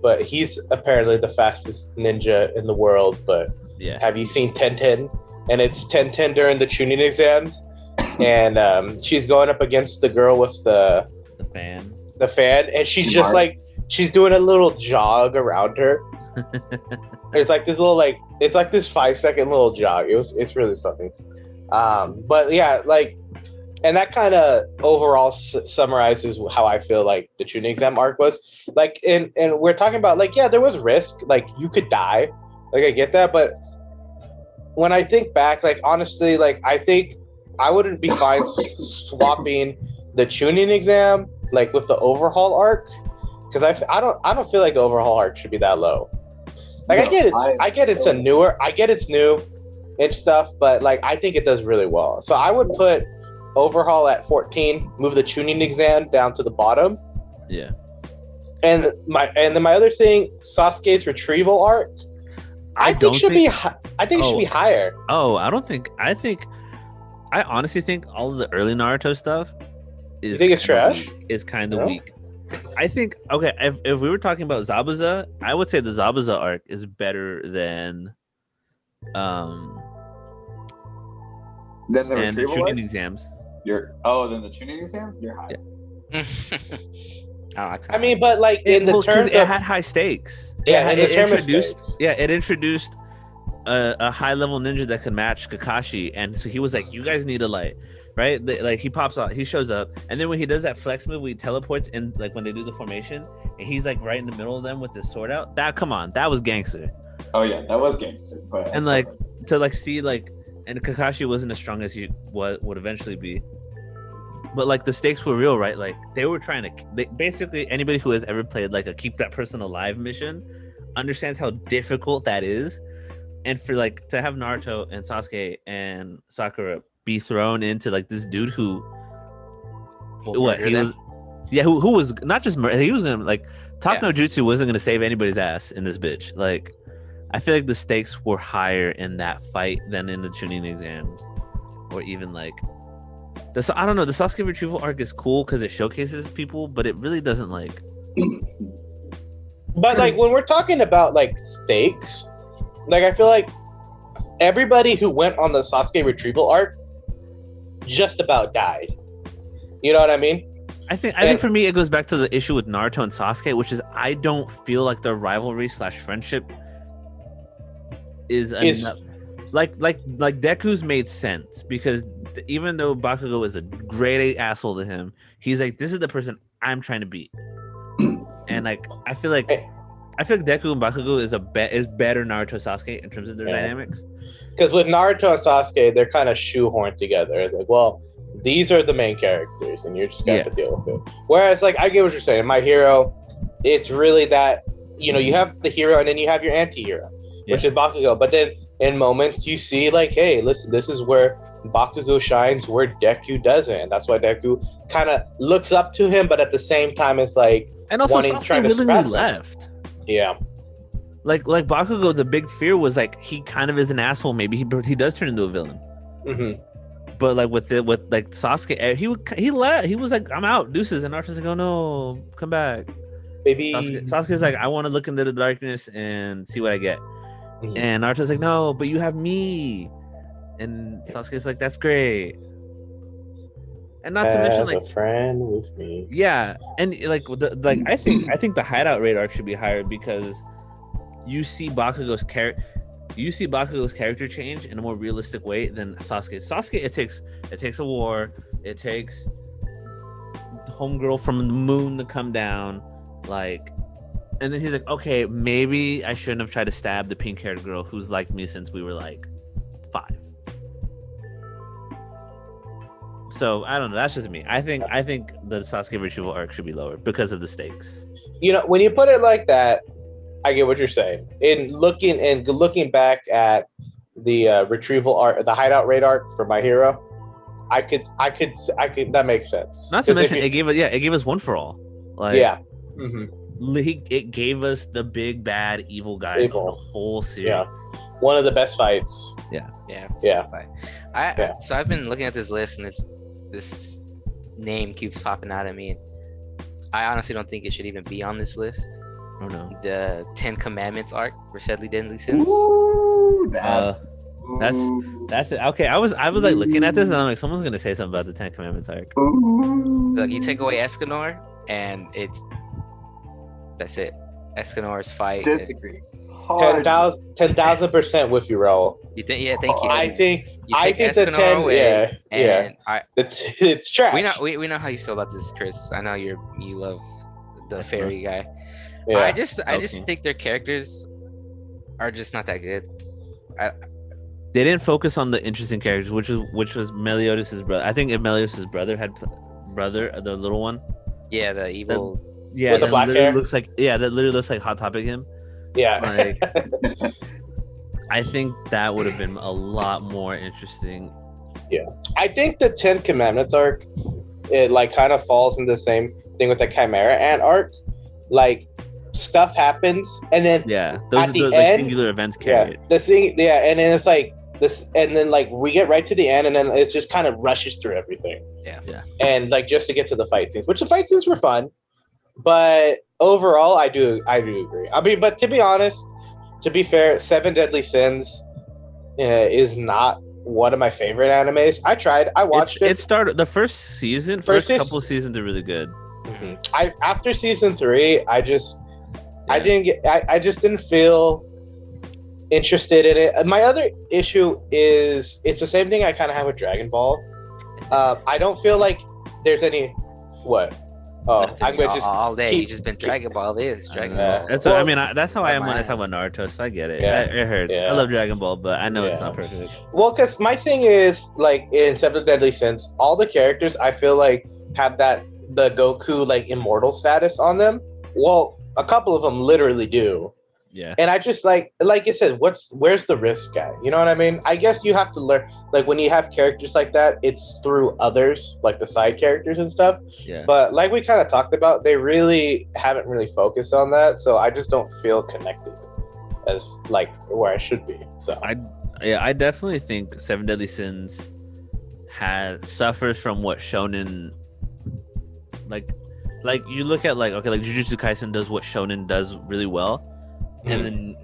but he's apparently the fastest ninja in the world. But have you seen 10-10? And it's 10-10 during the Chunin exams, and she's going up against the girl with the fan, and she's just like she's doing a little jog around her. It's like this little it's like this 5-second little jog. It's really funny. But yeah, like, and that kind of overall summarizes how I feel like the Chunin exam arc was. Like, and we're talking about like, yeah, there was risk. Like you could die. Like I get that, but when I think back, like honestly, like I think I wouldn't be fine swapping the Chunin exam like with the overhaul arc, because I don't feel like the overhaul arc should be that low. Like I get it's new and stuff, but like I think it does really well. So I would put overhaul at 14, move the Chunin exam down to the bottom. Yeah. And then my other thing, Sasuke's retrieval arc, I think it should be higher. Oh, I honestly think all of the early Naruto stuff is, you think it's trash? Is kind of weak. I think, okay, if we were talking about Zabuza, I would say the Zabuza arc is better than then the retrieval Chunin arc? Exams. Then the Chunin exams? You're high. Yeah. I mean, but like in the terms of, it had high stakes. It introduced a high level ninja that could match Kakashi, and so he was like, you guys need to right? Like he pops out, he shows up, and then when he does that flex move, he teleports, and like when they do the formation, and he's like right in the middle of them with his sword out. That was gangster. Oh yeah, that was gangster. But and like to like see like, and Kakashi wasn't as strong as he would eventually be, but like the stakes were real, right? Like they were trying to. Basically, anybody who has ever played like a keep that person alive mission understands how difficult that is, and for like to have Naruto and Sasuke and Sakura be thrown into like this dude who was not just he was gonna like no jutsu wasn't gonna save anybody's ass in this bitch. Like I feel like the stakes were higher in that fight than in the Chunin exams, or even like I don't know, the Sasuke retrieval arc is cool because it showcases people, but it really doesn't like. But like when we're talking about like stakes, like I feel like everybody who went on the Sasuke retrieval arc just about died. You know what I mean? I think for me it goes back to the issue with Naruto and Sasuke, which is I don't feel like their rivalry / friendship is enough. Like Deku's made sense because even though Bakugo is a grade 8 asshole to him, he's like, this is the person I'm trying to beat. And like I feel like I feel like Deku and Bakugo is better Naruto Sasuke in terms of their Yeah. dynamics. Because with Naruto and Sasuke, they're kind of shoehorned together. It's like, well, these are the main characters, and you're just gonna have to deal with it. Whereas, like, I get what you're saying. My hero, it's really that you have the hero, and then you have your anti-hero, which is Bakugo. But then in moments, you see like, hey, listen, this is where Bakugo shines, where Deku doesn't, and that's why Deku kind of looks up to him, but at the same time, it's like, And also, wanting, Sasuke trying to willingly suppress him. left. Yeah, Like Bakugo, the big fear was like he kind of is an asshole. Maybe he does turn into a villain. mm-hmm. But like with like Sasuke, he left. He was like, I'm out, deuces, and Naruto's like, oh no, come back. Baby. Sasuke's like, I want to look into the darkness and see what I get. Mhm. And Naruto's like, no, but you have me. And Sasuke's like, that's great. And not to mention, like, a friend with me. yeah, and like I think the hideout rate arc should be higher because you see Bakugo's character change in a more realistic way than Sasuke. Sasuke, it takes a war, it takes the homegirl from the moon to come down, like, and then he's like, okay, maybe I shouldn't have tried to stab the pink-haired girl who's liked me since we were like 5. So I don't know. That's just me. I think the Sasuke retrieval arc should be lower because of the stakes. When you put it like that, I get what you're saying. In looking back at the retrieval arc, the hideout raid arc for My Hero, I could that makes sense. Not to mention, it gave us One for All. Like, yeah. Mm-hmm. It gave us the big bad evil guy of the whole series. Yeah, one of the best fights. Yeah. So I've been looking at this list, and this name keeps popping out at me. I honestly don't think it should even be on this list. Oh no. The 10 Commandments arc for Deadly Sins. Ooh, that's it. Okay, I was like looking at this, and I'm like, someone's gonna say something about the 10 Commandments arc. Like, you take away Escanor, and that's it. Escanor's fight. Disagree. 10,000% with you, Raul. You think? Yeah, thank you. I think Escanor the 10. away, yeah. It's trash. We know how you feel about this, Chris. I know you love the fairy guy. Yeah. I just think their characters are just not that good. They didn't focus on the interesting characters, which was Meliodas' brother. I think if Meliodas' brother had the little one. Yeah, the evil. with the black hair. That literally looks like Hot Topic him. Yeah. Like, I think that would have been a lot more interesting. Yeah. I think the 10 Commandments arc, it like kind of falls into the same thing with the Chimera Ant arc. Like, stuff happens, and then those are the like singular events carry it. And then it's like this, and then like we get right to the end, and then it just kind of rushes through everything. Yeah. And like just to get to the fight scenes, which the fight scenes were fun, but overall, I do agree. I mean, but to be honest, to be fair, 7 Deadly Sins is not one of my favorite animes. I watched it. It started the first couple of seasons are really good. Mm-hmm. After season 3, I just didn't feel interested in it. My other issue is it's the same thing I kind of have with Dragon Ball. I don't feel like there's any what. Oh, Nothing, I'm gonna just all day. You just been Dragon Ball. Dragon Ball. That's Well, I mean, that's how I am when I ass. talk about Naruto. So I get it. Yeah. It hurts. Yeah. I love Dragon Ball, but I know it's Yeah. not perfect. Well, because my thing is like in 7 Deadly Sins, all the characters I feel like have the Goku like immortal status on them. Well, a couple of them literally do. Yeah. And I just like you said, where's the risk guy? You know what I mean? I guess you have to learn, like when you have characters like that, it's through others, like the side characters and stuff. Yeah. But like we kind of talked about, they really haven't really focused on that. So I just don't feel connected as like where I should be. So I definitely think 7 Deadly Sins suffers from what shonen like you look at like Jujutsu Kaisen does what shonen does really well. And then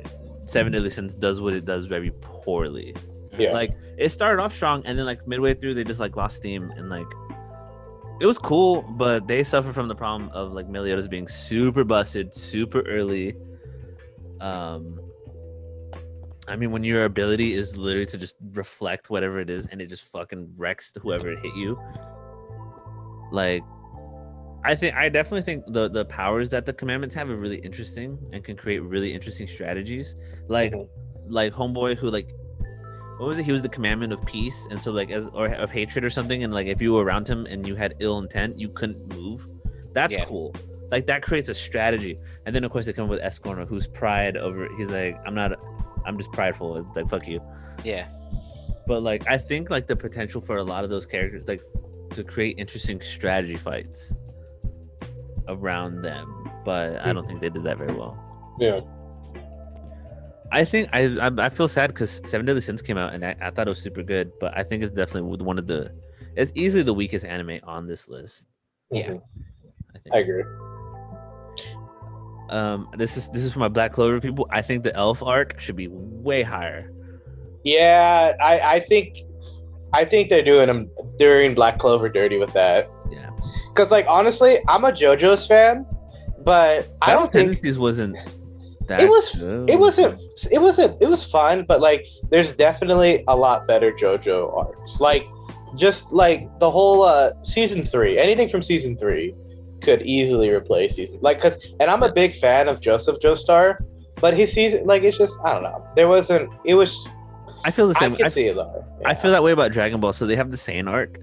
7 Deadly Sins does what it does very poorly. Yeah. Like it started off strong, and then like midway through they just like lost steam, and like it was cool, but they suffer from the problem of like Meliodas being super busted super early. I mean, when your ability is literally to just reflect whatever it is, and it just fucking wrecks whoever hit you. Like, I definitely think the powers that the commandments have are really interesting and can create really interesting strategies. Like Homeboy, who like, what was it? He was the commandment of peace, and so like or of hatred or something. And like if you were around him and you had ill intent, you couldn't move. That's cool. Like that creates a strategy. And then of course they come up with Escorner, who's pride over. He's like, I'm just prideful. It's like fuck you. Yeah. But like I think like the potential for a lot of those characters, like to create interesting strategy fights around them, but I don't think they did that very well. Yeah. I think I feel sad because Seven Deadly Sins came out and I thought it was super good, but I think it's definitely one of it's easily the weakest anime on this list. Yeah. I agree. This is for my Black Clover people. I think the Elf arc should be way higher. Yeah, I think they're doing Black Clover dirty with that. Yeah. Because like honestly, I'm a JoJo's fan, but I don't think Tendencies wasn't that it was. good. It was fun, but like there's definitely a lot better JoJo arcs. Like just like the whole season 3, anything from season 3 could easily replace season and I'm a big fan of Joseph Joestar, but his season like it's just I don't know. I feel the same. I can see it though. Yeah. I feel that way about Dragon Ball. So they have the Saiyan arc,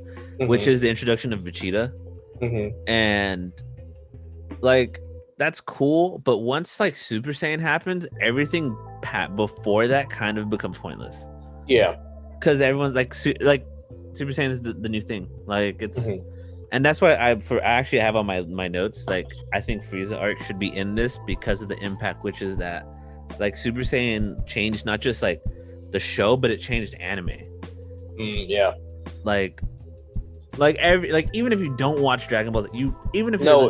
which is the introduction of Vegeta, and like that's cool. But once like Super Saiyan happens, everything before that kind of becomes pointless. Yeah, because everyone's like Super Saiyan is the new thing. Like it's, and that's why I actually have on my notes like I think Frieza arc should be in this because of the impact, which is that like Super Saiyan changed not just like the show, but it changed anime. Yeah. Like even if you don't watch Dragon Ball, you know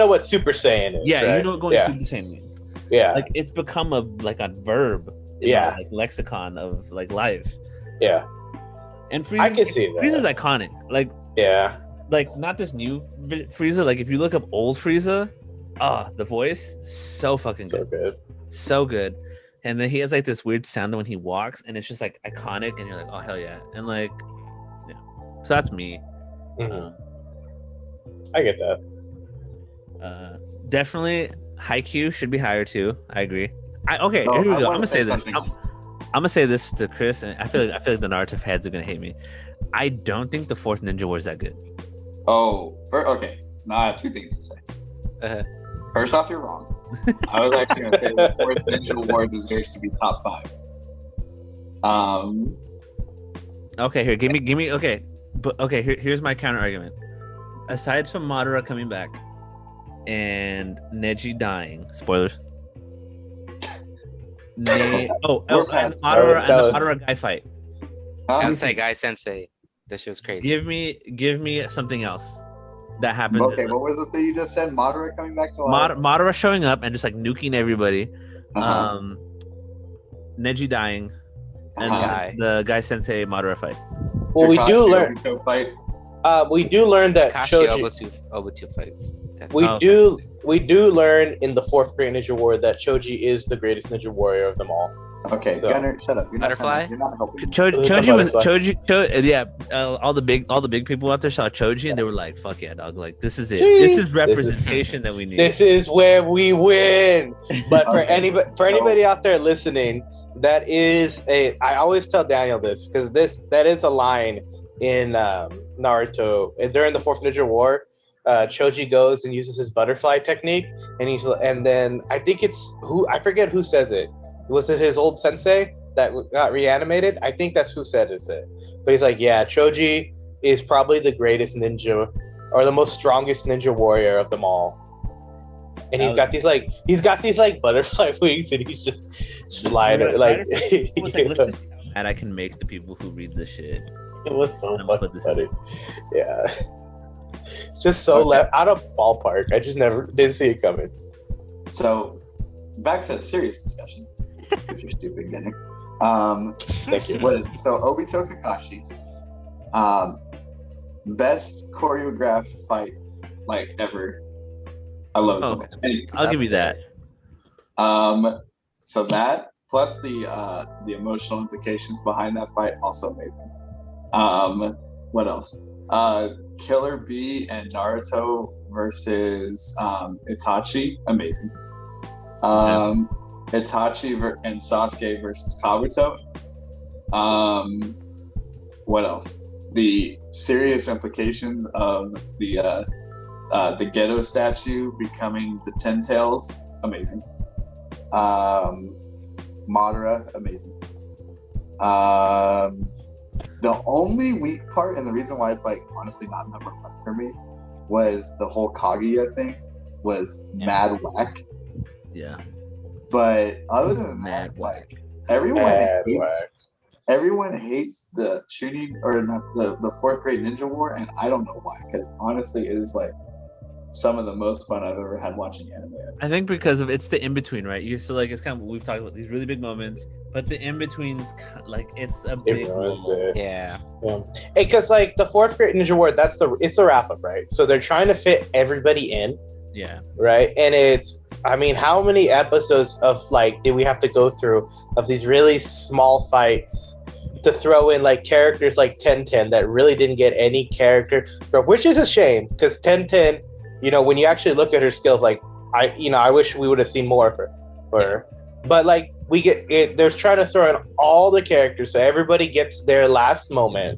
what Super Saiyan is. Yeah, right? You know what going Super Saiyan means. Yeah. Like it's become a verb. In the, like lexicon of like life. Yeah. And Frieza, I can see that. Frieza's iconic. Like like not this new Frieza. Like if you look up old Frieza, the voice so fucking good. So good. And then he has like this weird sound when he walks, and it's just like iconic, and you're like, oh hell yeah, and like, yeah. So that's me. I get that. Definitely, Haikyuu should be higher too. I agree. Here we go. I'm gonna say this. I'm gonna say this to Chris, and I feel like the Naruto heads are gonna hate me. I don't think the fourth Ninja War is that good. Okay. Now I have two things to say. First off, you're wrong. I was actually going to say the fourth Ninja War deserves to be top 5. Okay, here, give me. Okay, but okay, here's my counter argument. Aside from Madara coming back and Neji dying, spoilers. And Madara guy fight. Guy Sensei. This shit was crazy. Give me something else that happens. Okay, what was the thing you just said? Madara coming back to life? Madara showing up and just like nuking everybody. Neji dying, and the guy Sensei Madara fight. Well, we do learn. We do learn that Obito fights. We do learn in the fourth Great Ninja War that Choji is the greatest ninja warrior of them all. Okay, so, Gunner, shut up. You're Butterfly. not helping. Choji. All the big people out there saw Choji and they were like, "Fuck yeah, dog! Like this is it. This is representation that we need. This is where we win." But for anybody out there listening, that is I always tell Daniel this because that is a line in Naruto and during the fourth Ninja War. Choji goes and uses his butterfly technique, and then I think I forget who says it. Was it his old sensei that got reanimated? I think that's who said it. But he's like, yeah, Choji is probably the greatest ninja or the most strongest ninja warrior of them all. And he's got these butterfly wings, and he's just flying like. It was like, let's just see how mad I can make the people who read this shit. It was so fucking funny. Yeah. It's just so out of ballpark. I just didn't see it coming. So, back to a serious discussion. Because you're stupid, Gunner. Thank you. So Obito Kakashi, best choreographed fight like ever. I love it so much. Anyways, I'll give you that. So that plus the emotional implications behind that fight also amazing. What else? Killer Bee and Naruto versus Itachi, amazing. Itachi and Sasuke versus Kabuto. What else? The serious implications of the Ghetto statue becoming the Ten Tails, amazing. Madara, amazing. The only weak part, and the reason why it's like honestly not number one for me, was the whole Kaguya thing was mad whack. Yeah. But other than Mad that, whack. like everyone hates the Chunin or not the fourth grade ninja war, and I don't know why. Because honestly, it is like some of the most fun I've ever had watching anime. I think because of it's the in between, right? You so like it's kind of we've talked about these really big moments, but the in betweens like it's a big lull. Yeah. Hey, because like the fourth grade ninja war, it's the wrap up, right? So they're trying to fit everybody in. Yeah. Right, and how many episodes of like did we have to go through of these really small fights to throw in like characters like 1010 that really didn't get any character growth, which is a shame because 1010, when you actually look at her skills, like I wish we would have seen more of her. But like we get it, they're trying to throw in all the characters so everybody gets their last moment,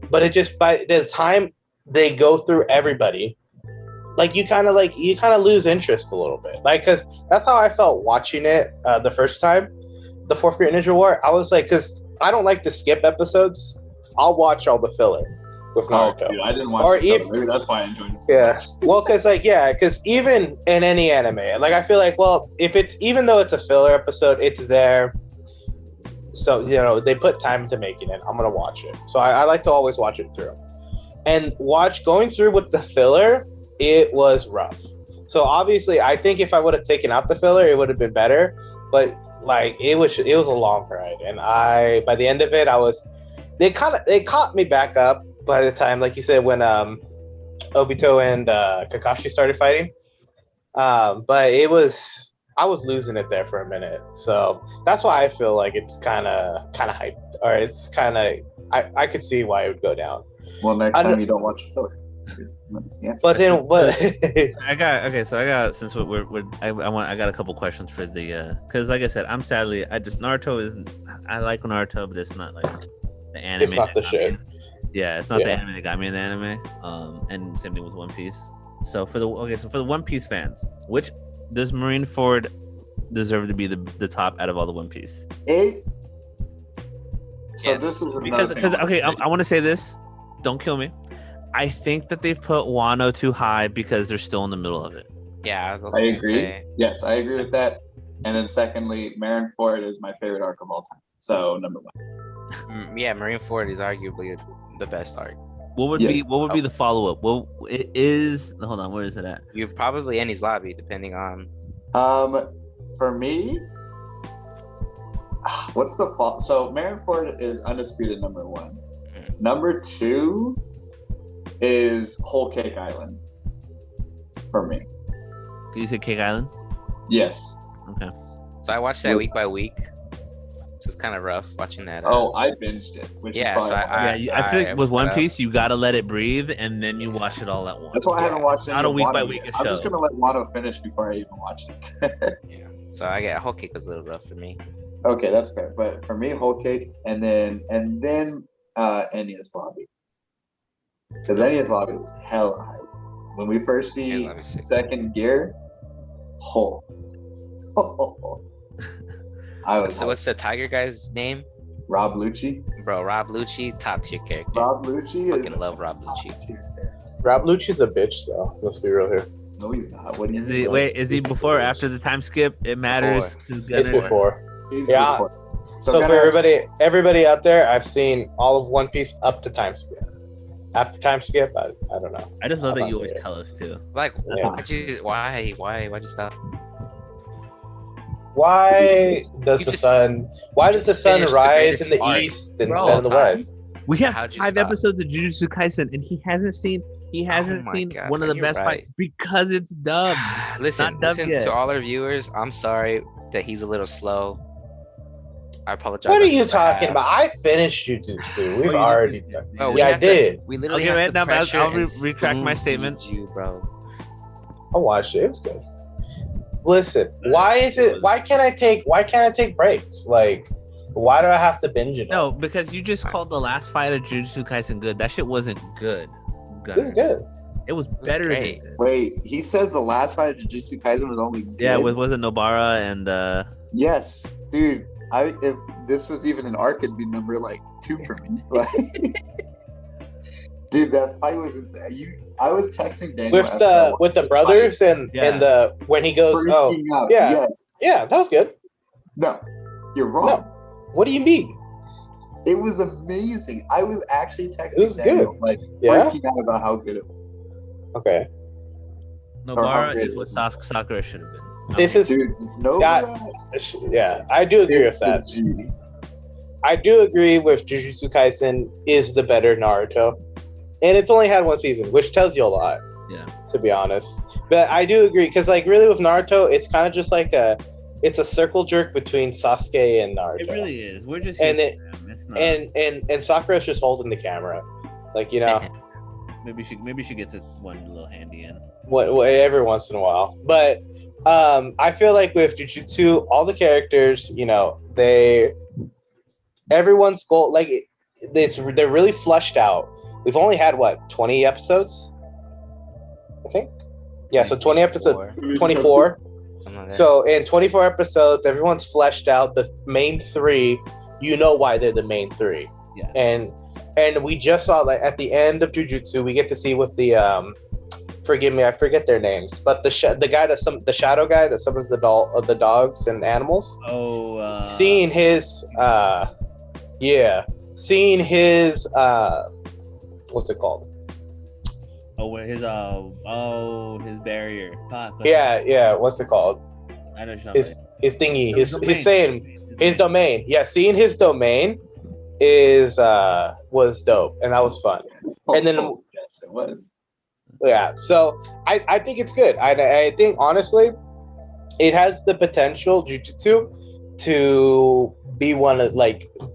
but it just by the time they go through everybody, like you kind of lose interest a little bit, like because that's how I felt watching it the first time, the fourth grade ninja war. I was like, because I don't like to skip episodes, I'll watch all the filler with Naruto. Dude, I didn't watch it. Maybe that's why I enjoyed it so much. Well, because even in any anime, like I feel like, well, if it's even though it's a filler episode, it's there, so they put time into making it. I'm gonna watch it, so I like to always watch it through, and going through with the filler. It was rough. So obviously, I think if I would have taken out the filler, it would have been better. But like it was a long ride, and by the end of it, they caught me back up by the time, like you said, when Obito and Kakashi started fighting. But I was losing it there for a minute. So that's why I feel like it's kind of hyped, or it's kind of I could see why it would go down. Well, next time you don't watch filler. But then what? I got since I got a couple questions for the because like I said, Naruto isn't, I like Naruto, but it's not like the anime. It's not the shit. Yeah, it's not the anime that got me in the anime. And same thing with One Piece. So for the One Piece fans, which does Marineford deserve to be the top out of all the One Piece? 8. So this is because I want to say this. Don't kill me. I think that they've put Wano too high because they're still in the middle of it. Yeah, I agree. Yes, I agree with that. And then secondly, Marineford is my favorite arc of all time. So number 1. Yeah, Marineford is arguably the best arc. What would be the follow up? Well, it is. Hold on, where is it at? You probably Enies Lobby, depending on. For me, what's the so Marineford is undisputed number 1. Number 2 is Whole Cake Island for me. Did you say Cake Island? Yes. Okay. So I watched that week by week. So it's kind of rough watching that. I binged it. Which is probably I feel like with One Piece, you gotta let it breathe and then you watch it all at once. That's why I haven't watched it. Not a week by week. I'm just gonna let Wano finish before I even watch it. Yeah. So I get Whole Cake was a little rough for me. Okay, that's fair. But for me, Whole Cake, and then Enies Lobby. Because Enies Lobby was hella hype. When we first see second gear, I was. So what's the Tiger guy's name? Rob Lucci. Bro, Rob Lucci, top tier character. Rob Lucci fucking love Rob Lucci. Rob Lucci's a bitch, though. Let's be real here. No, he's not. What do you is he? Wait, is he before or after the time skip? It matters. It's before. He's yeah. before. So for everybody out there, I've seen all of One Piece up to time skip. After time skip, I don't know. I just love that you always tell us too. Like, why'd you stop? Why does the sun rise in the east and set in the west? We have 5 episodes of Jujutsu Kaisen, and he hasn't seen one of the best fights because it's dubbed. Listen to all our viewers. I'm sorry that he's a little slow. I apologize. What are I'm you sure I talking have. about? I finished Jujutsu. We've Oh, you already did? done. Bro, Yeah, I have to- did. we literally Okay, have right to now, but pressure I'll and retract my spoon statement. feed you, bro. I watched it. It was good. Listen, why can't I take breaks? Like, why do I have to binge it No, all? because you just called the last fight of Jujutsu Kaisen good. That shit wasn't good. It was good. It was better than great. good. Wait, he says the last fight of Jujutsu Kaisen was only good? Yeah, was it Nobara and Yes, dude. If this was even an arc, it'd be number like 2 for me. Like, dude, that fight was insane. I was texting Daniel with the brothers and the when he goes, oh out. yeah, Yes. yeah, that was good. No, you're wrong. No, what do you mean? It was amazing. I was actually texting It was Daniel, good. like Yeah? freaking out about how good it was. Okay, Nobara great is it what was. Sakura should have been. this is Dude, no, yeah, I do agree with that. I do agree with Jujutsu Kaisen is the better Naruto, and it's only had one season, which tells you a lot. Yeah. To be honest, but I do agree because like really with Naruto, it's kind of just like it's a circle jerk between Sasuke and Naruto. It really is. We're just And here it- for them. It's not. and Sakura's just holding the camera, like maybe she gets it one little handy in. what every once in a while. But I feel like with Jujutsu, all the characters, everyone's goal like they're really flushed out. We've only had 20 episodes, I think. Yeah, so 20 episodes, 24. Something like that. So in 24 episodes, everyone's fleshed out. The main 3, you know why they're the main 3. Yeah. And we just saw like at the end of Jujutsu, we get to see with the forgive me, I forget their names, but the guy the shadow guy that summons the dogs and animals. Oh. Seeing his what's it called? Oh, where his barrier. Fuck. Yeah. What's it called? I know. His thingy. His domain. saying. His domain. Yeah, seeing his domain was dope, and that was fun. And then yes, it was. yeah, so I think it's good. I think honestly, it has the potential Jujutsu to be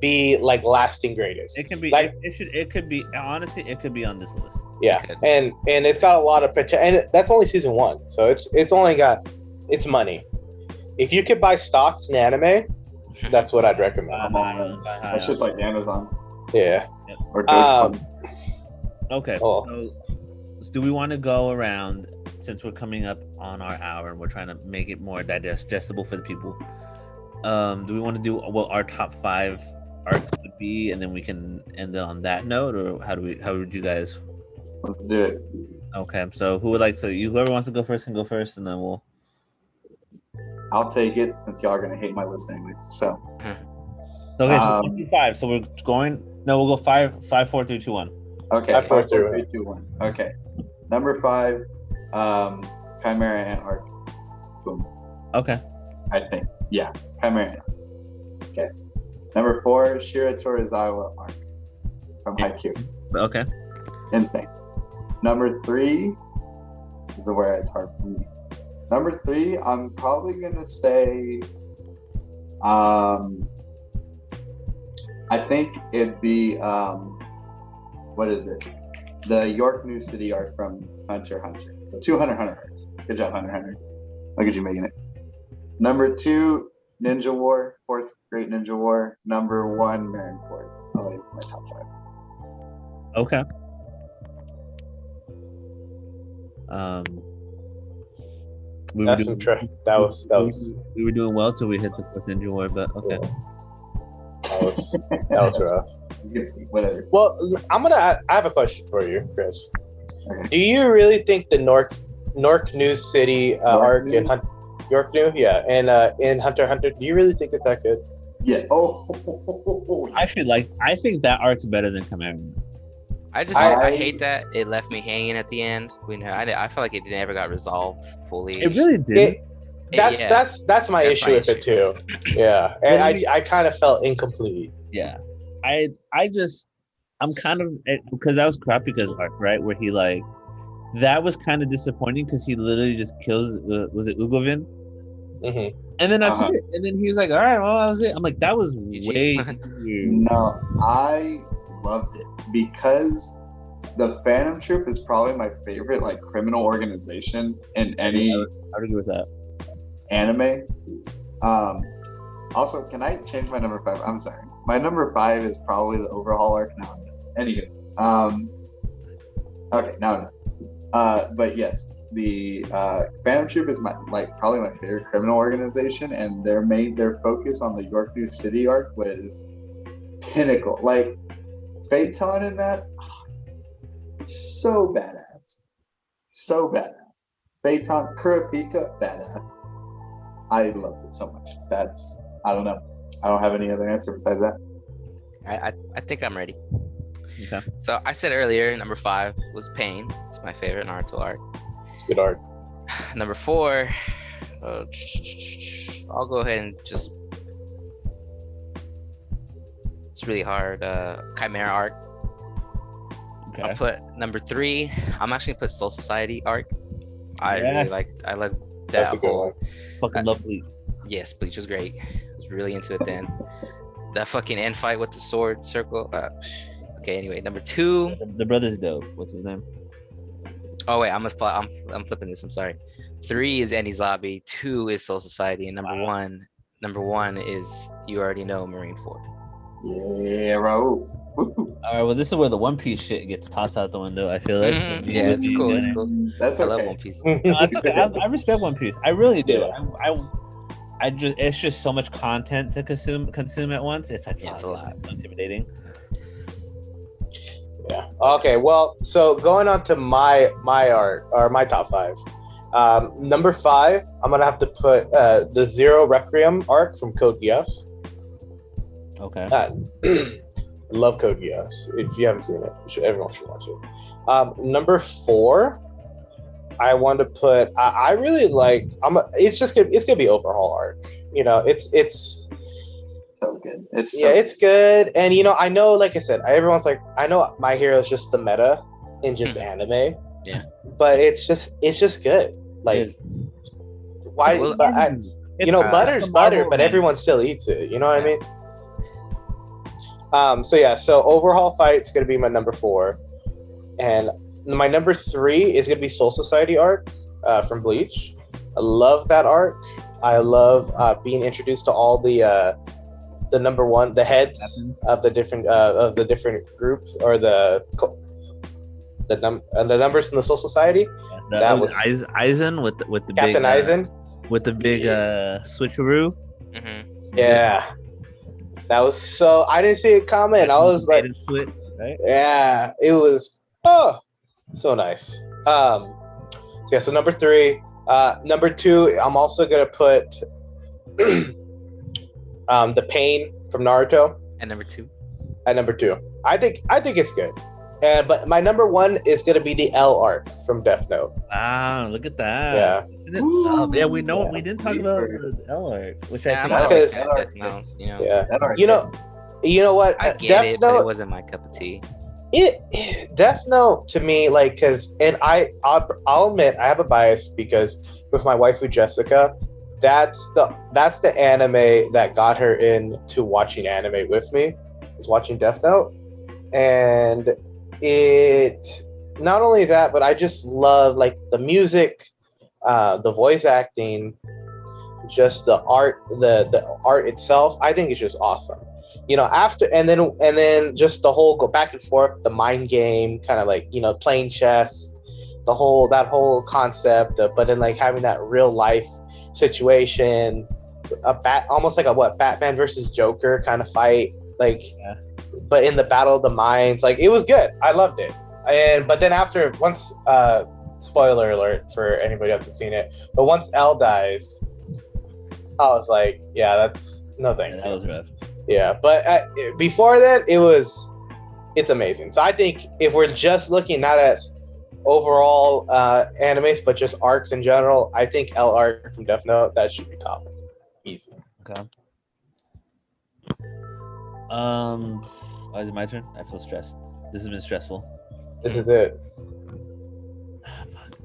be lasting greatest. It can be. Like- It could be. Honestly, it could be on this list. Yeah, Good. and it's got a lot of potential, and that's only season 1, so it's only got it's money. If you could buy stocks in anime, that's what I'd recommend. That's just like Amazon Yeah. or Dogecoin. Okay. Oh. So, do we want to go around since we're coming up on our hour and we're trying to make it more digestible for the people? Do we want to do what our top 5 arcs would be, and then we can end it on that note, or how would you guys? Let's do it. Okay. So who would like to? Whoever wants to go first can go first, and then we'll. I'll take it since y'all are gonna hate my list anyways. So Okay. So 1 through 5. So we're going. No, we'll go 5, 4, 3, 2, 1. okay, 5, 4, 5, 4, 3, 2, 1. Okay. Number 5, Chimera Ant arc. Boom. Okay. I think. Yeah, Chimera Ant. Okay. Number 4, Shira Torizawa arc from Haikyuu. Okay. Insane. Number 3 is where it's hard for me. Number 3, I'm probably gonna say, I think it'd be, what is it? The York New City arc from Hunter x Hunter. So 2 Hunter x Hunter arcs. Good job, Hunter x Hunter. Look at you making it. Number 2, Ninja War, 4th Great Ninja War. Number 1, Marineford. I'll leave my top 5. Okay. We were That's doing, that was we were doing well till we hit the 4th Ninja War, but okay. that was rough. Whatever. Well, I have a question for you, Chris. Okay. Do you really think the Nork New City arc in York New, and in Hunter x Hunter, do you really think it's that good? Yeah. Oh. I think that arc's better than Chimera. I hate that it left me hanging at the end. I feel like it never got resolved fully. It really did. That's my issue with it too. Yeah, and I kind of felt incomplete. Yeah, I'm kind of, because that was Kurapika's arc, right? Where he that was kind of disappointing because he literally just kills. Was it Ugovin? Mm-hmm. And then that's Uh-huh. it. And then he's like, all right, well, that was it. I'm like, that was GG. way weird. No, I loved it because the Phantom Troop is probably my favorite like criminal organization in any I would agree with that. anime. Also, can I change my number 5? I'm sorry. My number 5 is probably the overhaul arc. No, anywho. Okay, now I'm done. But yes, the Phantom Troop is probably my favorite criminal organization, and their focus on the York New City arc was pinnacle. Like Phaeton in that, so badass, so badass. Phaeton, Kurapika, badass. I loved it so much. I don't know. I don't have any other answer besides that. I think I'm ready. Okay. So I said earlier, number 5 was Pain. It's my favorite Naruto arc. It's good art. Number 4, I'll go ahead and just. It's really hard. Chimera arc. Okay. I'll put number 3. I'm actually gonna put Soul Society arc. I Yes. I like that That's a good whole. one. Fucking love Bleach. Yes, Bleach was great. I was really into it then. That fucking end fight with the sword circle. Okay, anyway, number 2. The brother's dope. What's his name? Oh wait, I'm flipping this. I'm sorry. 3 is Endy's Lobby. 2 is Soul Society, and number one is you already know Marine Ford. Yeah, bro. Woo. All right. Well, this is where the One Piece shit gets tossed out the window. I feel like. Yeah, it's cool. It's cool. That's I okay. love One Piece. No, it's okay. I respect One Piece. I really do. Yeah. I just it's just so much content to consume at once. It's like Yeah, it's a fuck, lot. it's intimidating. Yeah. Okay. Well, so going on to my art or my top 5. Number 5, I'm gonna have to put the Zero Requiem arc from Code Geass. Okay. Love Code Geass. If you haven't seen it, everyone should watch it. Number 4, I want to put. I really like. It's gonna be overhaul arc. You know, it's So good. it's good. And you know, I know, like I said, everyone's like, I know My Hero is just the meta in just anime. Yeah. But it's just good. Like, why? Well, but butter's butter, but everyone still eats it. You know what I mean? So overhaul fight's gonna be my number 4, and my number 3 is gonna be Soul Society arc from Bleach. I love that arc. I love being introduced to all the the heads of the different groups or the numbers in the Soul Society. Yeah, that was Aizen with the Captain big, Aizen with the big switcheroo. Mm-hmm. Yeah. That was so. I didn't see it coming. I was like, Switch, right? yeah, it was so nice. So number 3. Number 2, I'm also gonna put the Pain from Naruto And number 2. at number 2. I think it's good. But my number 1 is gonna be the L arc from Death Note. Wow, look at that. Yeah. Yeah, we know Yeah. we didn't talk about the L arc, which Yeah, I I'm think not Because- like that, no, you know. Yeah. That arc- You know what? I get Death it, but Note. it wasn't my cup of tea. Death Note to me, like, I'll admit I have a bias because with my waifu Jessica, that's the anime that got her into watching anime with me, is watching Death Note. And it, not only that, but I just love like the music, the voice acting, just the art, the art itself. I think it's just awesome. You know, after and then just the whole go back and forth, the mind game, kind of like, you know, playing chess, that whole concept, but then like having that real life situation, almost like a Batman versus Joker kind of fight, like, but in the battle of the minds, like it was good. I loved it. But then once spoiler alert for anybody who hasn't seen it, but once L dies, I was like, yeah, that's no thank you. that was rough. Yeah, but before that, it's amazing. So I think if we're just looking not at overall animes, but just arcs in general, I think L arc from Death Note, that should be top. Easy. Okay. Is it my turn? I feel stressed. This has been stressful. This is it.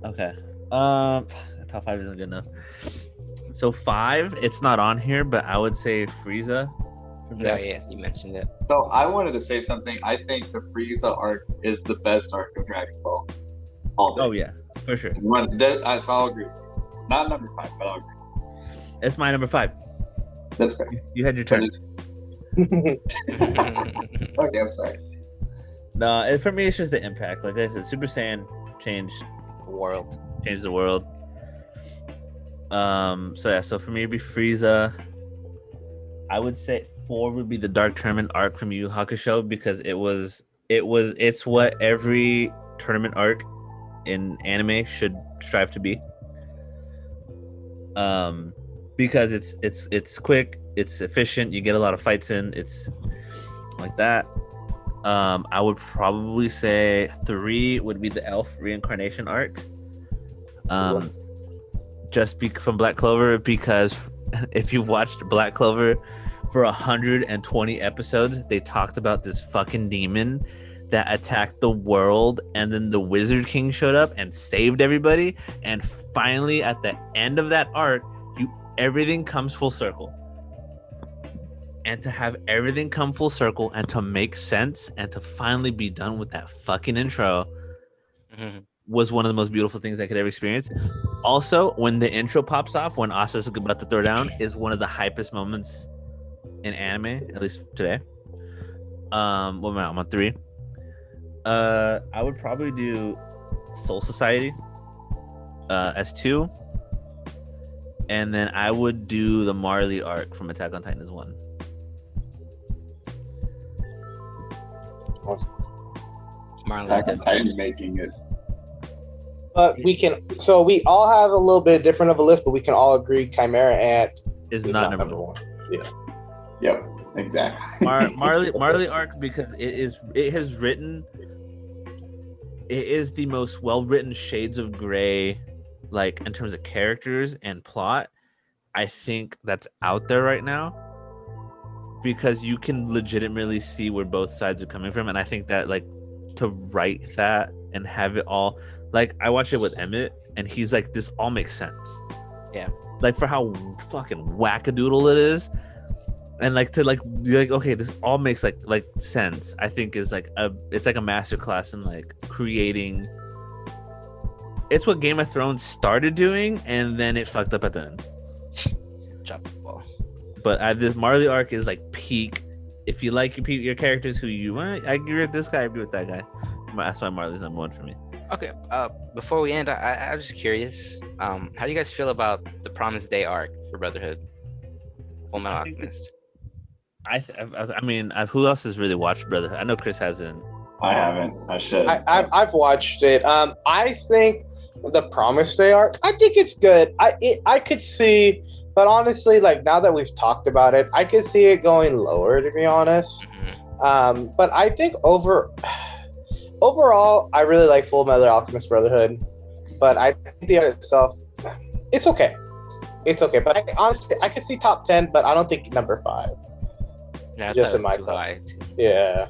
Okay. Top 5 isn't good enough. So 5, it's not on here, but I would say Frieza. No, yeah, you mentioned it. So I wanted to say something. I think the Frieza arc is the best arc of Dragon Ball. All day. Oh yeah, for sure. So I'll agree with you. Not number 5, but I'll agree. It's my number 5. That's fair. You had your turn. Okay, I'm sorry. No, for me, it's just the impact. Like I said, Super Saiyan changed The world. the world. So for me, it'd be Frieza. I would say 4 would be the Dark Tournament arc from Yu Yu Hakusho because it's what every tournament arc in anime should strive to be. Because it's quick, it's efficient, you get a lot of fights in, it's like that. I would probably say 3 would be the Elf reincarnation arc. From Black Clover, because if you've watched Black Clover for 120 episodes, they talked about this fucking demon that attacked the world, and then the Wizard King showed up and saved everybody, and finally at the end of that arc, everything comes full circle. And to have everything come full circle and to make sense and to finally be done with that fucking intro was one of the most beautiful things I could ever experience. Also, when the intro pops off, when Asa's about to throw down, is one of the hypest moments in anime, at least today. What am I? I'm on 3. I would probably do Soul Society as 2. And then I would do the Marley arc from Attack on Titan as 1. Marley Attack on did. Titan making it. But we all have a little bit different of a list, but we can all agree Chimera Ant Is is not not number number 1. 1. Yeah. Yep, exactly. Marley arc, because it is the most well-written shades of gray, like in terms of characters and plot, I think that's out there right now, because you can legitimately see where both sides are coming from. And I think that, like, to write that and have it all, like, I watched it with Emmett and he's like, this all makes sense. Yeah. Like, for how fucking wackadoodle it is, and like to be like, okay, this all makes like sense. I think is it's like a masterclass in like creating. It's what Game of Thrones started doing, and then it fucked up at the end. Drop the ball. But this Marley arc is like peak. If you like your characters who you want, I agree with this guy, I agree with that guy. That's why Marley's number 1 for me. Okay. Before we end, I'm just curious. How do you guys feel about the Promised Day arc for Brotherhood? Full Metal Alchemist. I mean, who else has really watched Brotherhood? I know Chris hasn't. I haven't. I should. I've watched it. I think the Promised Day arc, I think it's good. I could see, but honestly, like, now that we've talked about it, I could see it going lower, to be honest. But I think overall, I really like Full Metal Alchemist Brotherhood. But I think the art itself, it's okay. It's okay. But honestly, I could see top 10, but I don't think number 5. Yeah, Just in my too thought. high, too. Yeah,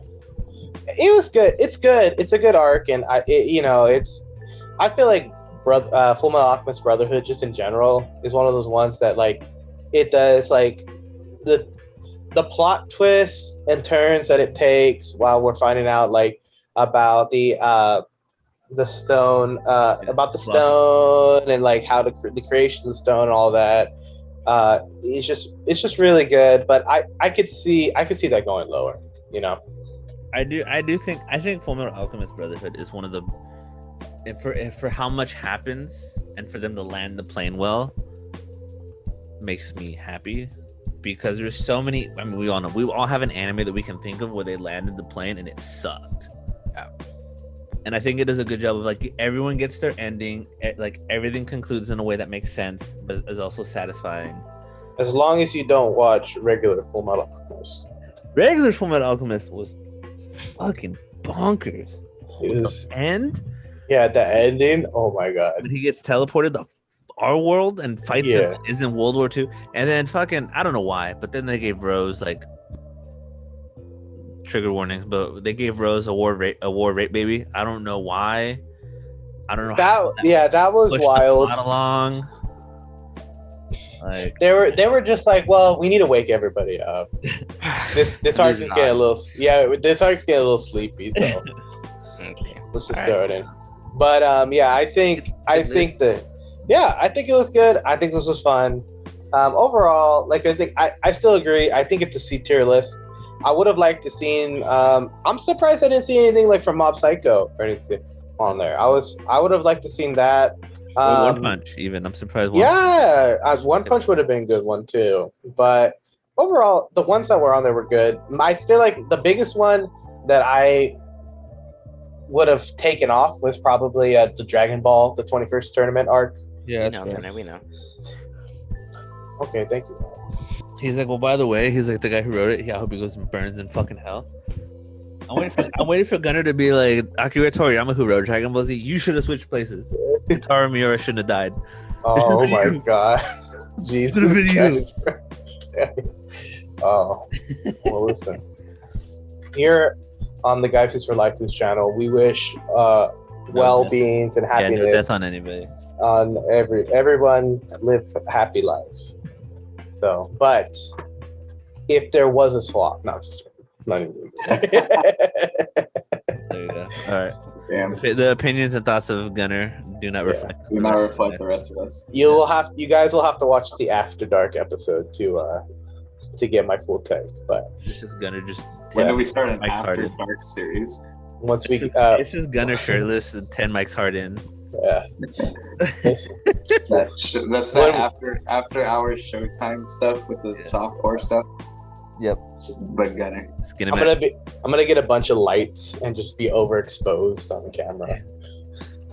it was good. It's good. It's a good arc, and I feel like Full Metal Alchemist Brotherhood, just in general, is one of those ones that, like, it does, like, the plot twists and turns that it takes while we're finding out, like, about the stone, and like how the creation of the stone and all that. It's just really good, but I could see that going lower, you know. I think Full Metal Alchemist Brotherhood is one of the, for how much happens and for them to land the plane well, makes me happy, because there's so many. I mean, we all have an anime that we can think of where they landed the plane and it sucked. Yeah. And I think it does a good job of, like, everyone gets their ending, like everything concludes in a way that makes sense, but is also satisfying. As long as you don't watch regular Full Metal Alchemist. Regular Full Metal Alchemist was fucking bonkers. Is- The end? Yeah, the ending. Oh my god. When he gets teleported to our world and fights Yeah. is in World War II, and then fucking, I don't know why, but then they gave Rose, like, trigger warnings, but they gave Rose a war rape baby. I don't know why. I don't know That was pushed the wild. plot along. Like They were just like, well, we need to wake everybody up. This arc's Losing getting a on. little this arc's getting a little sleepy, so Okay. let's just All throw it in. But I think it was good. I think this was fun. Overall, like I still agree. I think it's a C tier list. I would have liked to seen. I'm surprised I didn't see anything like from Mob Psycho or anything on there. I would have liked to seen that. One Punch, even. I'm surprised. One Punch would have been a good one too. But overall, the ones that were on there were good. I feel like the biggest one that I would have taken off was probably the Dragon Ball, the 21st tournament arc. Yeah, We know. Okay, thank you. He's like, well, by the way, he's like the guy who wrote it. Yeah, I hope he goes and burns in fucking hell. I'm waiting for Gunner to be like, Akira Toriyama, who wrote Dragon Ball Z, you should have switched places. Taro Miura shouldn't have died. Oh my god, Jesus Should've been Christ! Oh, well, listen. Here on the Gaifus for Laifus channel, we wish well-beings and Yeah, no happiness death on anybody. on everyone live happy lives. So, but if there was a swap, no, just not even. There you go. All right. Damn. The opinions and thoughts of Gunner do not reflect. Do not reflect the rest of us. You guys will have to watch the After Dark episode to get my full take. But It's just Gunner just. When do we start an Mike's After Harden. Dark series? once we It's just Gunner shirtless and 10 mics hard in. yeah. That's that after hours Showtime stuff with the softcore stuff. Yep. But Gunner. Skin I'm gonna get a bunch of lights and just be overexposed on the camera.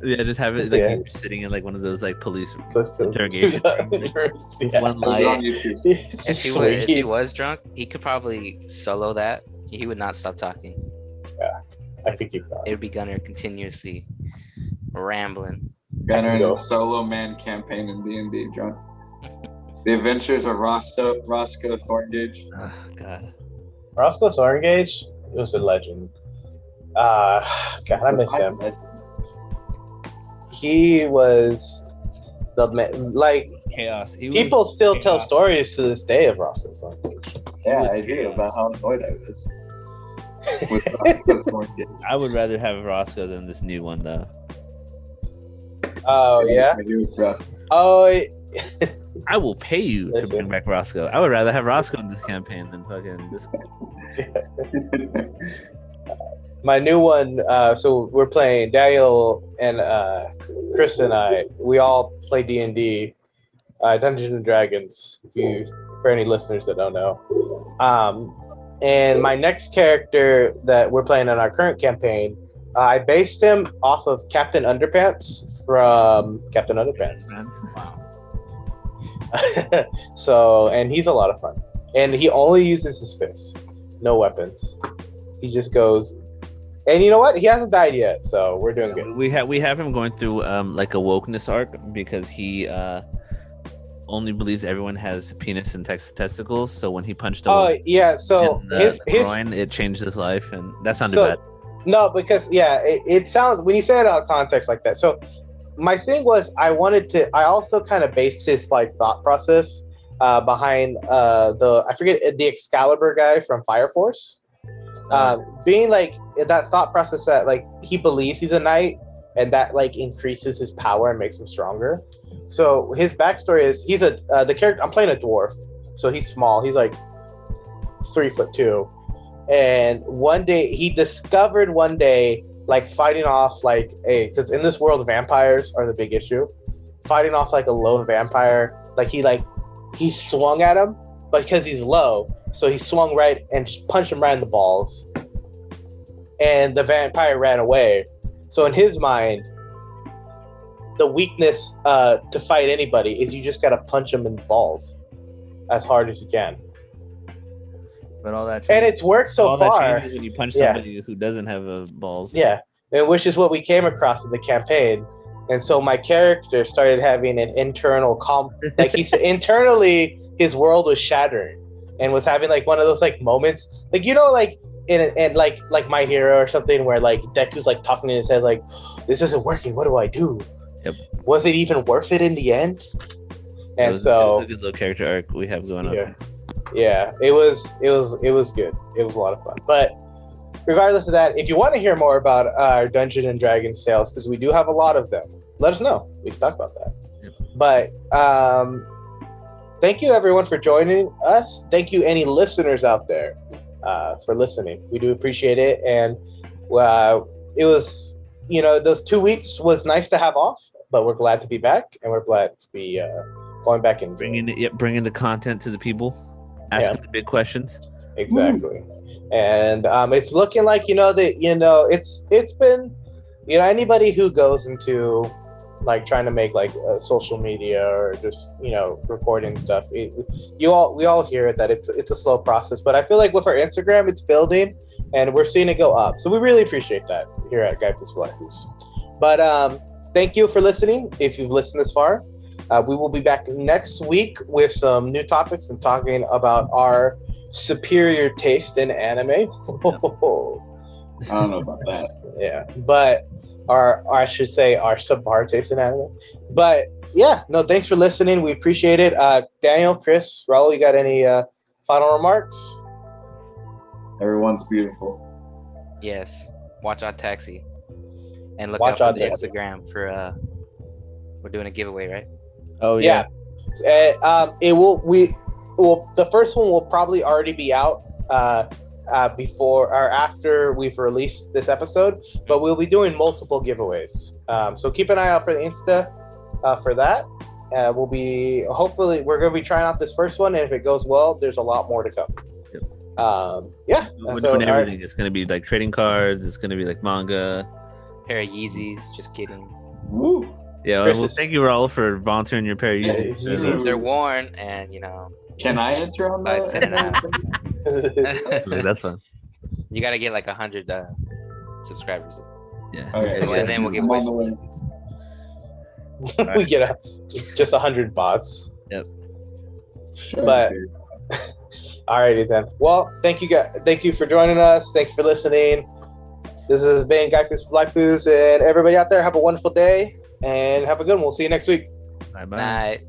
Yeah, just have it like Yeah. you're sitting in like one of those like police Just interrogation rooms. Yeah. One It's on light. YouTube. It's If just he swinging. was drunk, he could probably solo that. He would not stop talking. I could keep going. It would be Gunner continuously rambling. Gunner and Go. his solo man campaign in D&D, John. The Adventures of Roscoe Thorngage. Oh, God. Roscoe Thorngage was a legend. God, I miss him. He was the man. Like Chaos. He people was still tell chaos. stories to this day of Roscoe Thorngage. Yeah, I do, about how annoyed I was with Roscoe Thorngage. I would rather have Roscoe than this new one, though. Oh yeah. He was rough. Oh. I will pay you to Listen. bring back Roscoe. I would rather have Roscoe in this campaign than fucking this. My new one. So we're playing Daniel and Chris and I. We all play D&D, Dungeons and Dragons. For any listeners that don't know. And my next character that we're playing in our current campaign, I based him off of Captain Underpants from Captain Underpants. Wow. So, and he's a lot of fun. And he only uses his fists, no weapons. He just goes, and you know what? He hasn't died yet, so we're doing good. We have him going through like a wokeness arc because he only believes everyone has penis and testicles. So when he punched a Oh woman yeah, so in the his groin, it changed his life, and that sounded So- bad. no, because it sounds when you say it out of context like that. So my thing was I also kind of based his like thought process behind I forget the Excalibur guy from Fire Force. Being like that thought process that like he believes he's a knight and that like increases his power and makes him stronger. So his backstory is he's the character I'm playing a dwarf, so he's small. He's like 3'2", and one day he discovered like fighting off like because in this world vampires are the big issue. Fighting off like a lone vampire, like he swung at him, but because he's low, so he swung right and just punched him right in the balls, and the vampire ran away. So in his mind, the weakness to fight anybody is you just gotta punch them in the balls as hard as you can, But all that and it's worked so all that far. changes when you punch Yeah. somebody who doesn't have balls. Yeah, and which is what we came across in the campaign. And so my character started having an internal like internally his world was shattering and was having like one of those like moments, like like in like My Hero or something where like Deku's like talking in his head like, this isn't working, what do I do? Yep. Was it even worth it in the end? And it was so a good little character arc we have going on. yeah, it was good. It was a lot of fun. But regardless of that, if you want to hear more about our Dungeon and Dragons sales, because we do have a lot of them, let us know. We can talk about that. Yep. But thank you everyone for joining us. Thank you any listeners out there for listening. We do appreciate it. And it was, those 2 weeks was nice to have off, but we're glad to be back, and we're glad to be going back and Bringing the content to the people, asking the big questions. Exactly. And it's looking like it's been anybody who goes into like trying to make like social media or just recording stuff, we all hear that it's a slow process, but I feel like with our Instagram it's building and we're seeing it go up, so we really appreciate that here at Gaifus Waifus. But thank you for listening. If you've listened this far, we will be back next week with some new topics and talking about our superior taste in anime. I don't know about that. Yeah, but I should say our subpar taste in anime. But yeah, no, thanks for listening. We appreciate it. Daniel, Chris, Raul, you got any final remarks? Everyone's beautiful. Yes. Watch on Taxi. And look Watch out on for the Taxi. Instagram for we're doing a giveaway, right? Oh Yeah. The first one will probably already be out before or after we've released this episode, but we'll be doing multiple giveaways. So keep an eye out for the Insta for that. We're going to be trying out this first one, and if it goes well, there's a lot more to come. We're doing everything. It's going to be like trading cards. It's going to be like manga. Pair of Yeezys. Just kidding. Woo. Yeah, Chris well, is- thank you, Raul, for volunteering your pair of Yeah, Yeezys. Yeezys. They're worn, and Can I enter on Size 10 and a half. that? That's fun. You got to get like 100 subscribers, Yeah. Okay, Yeah. and then we'll give I'm away on the some way. Yeezys. We get just 100 bots. Sure. But alrighty then. Well, thank you guys. Thank you for joining us. Thank you for listening. This has been Gaifus Laifus, and everybody out there, have a wonderful day and have a good one. We'll see you next week. Bye bye. Night.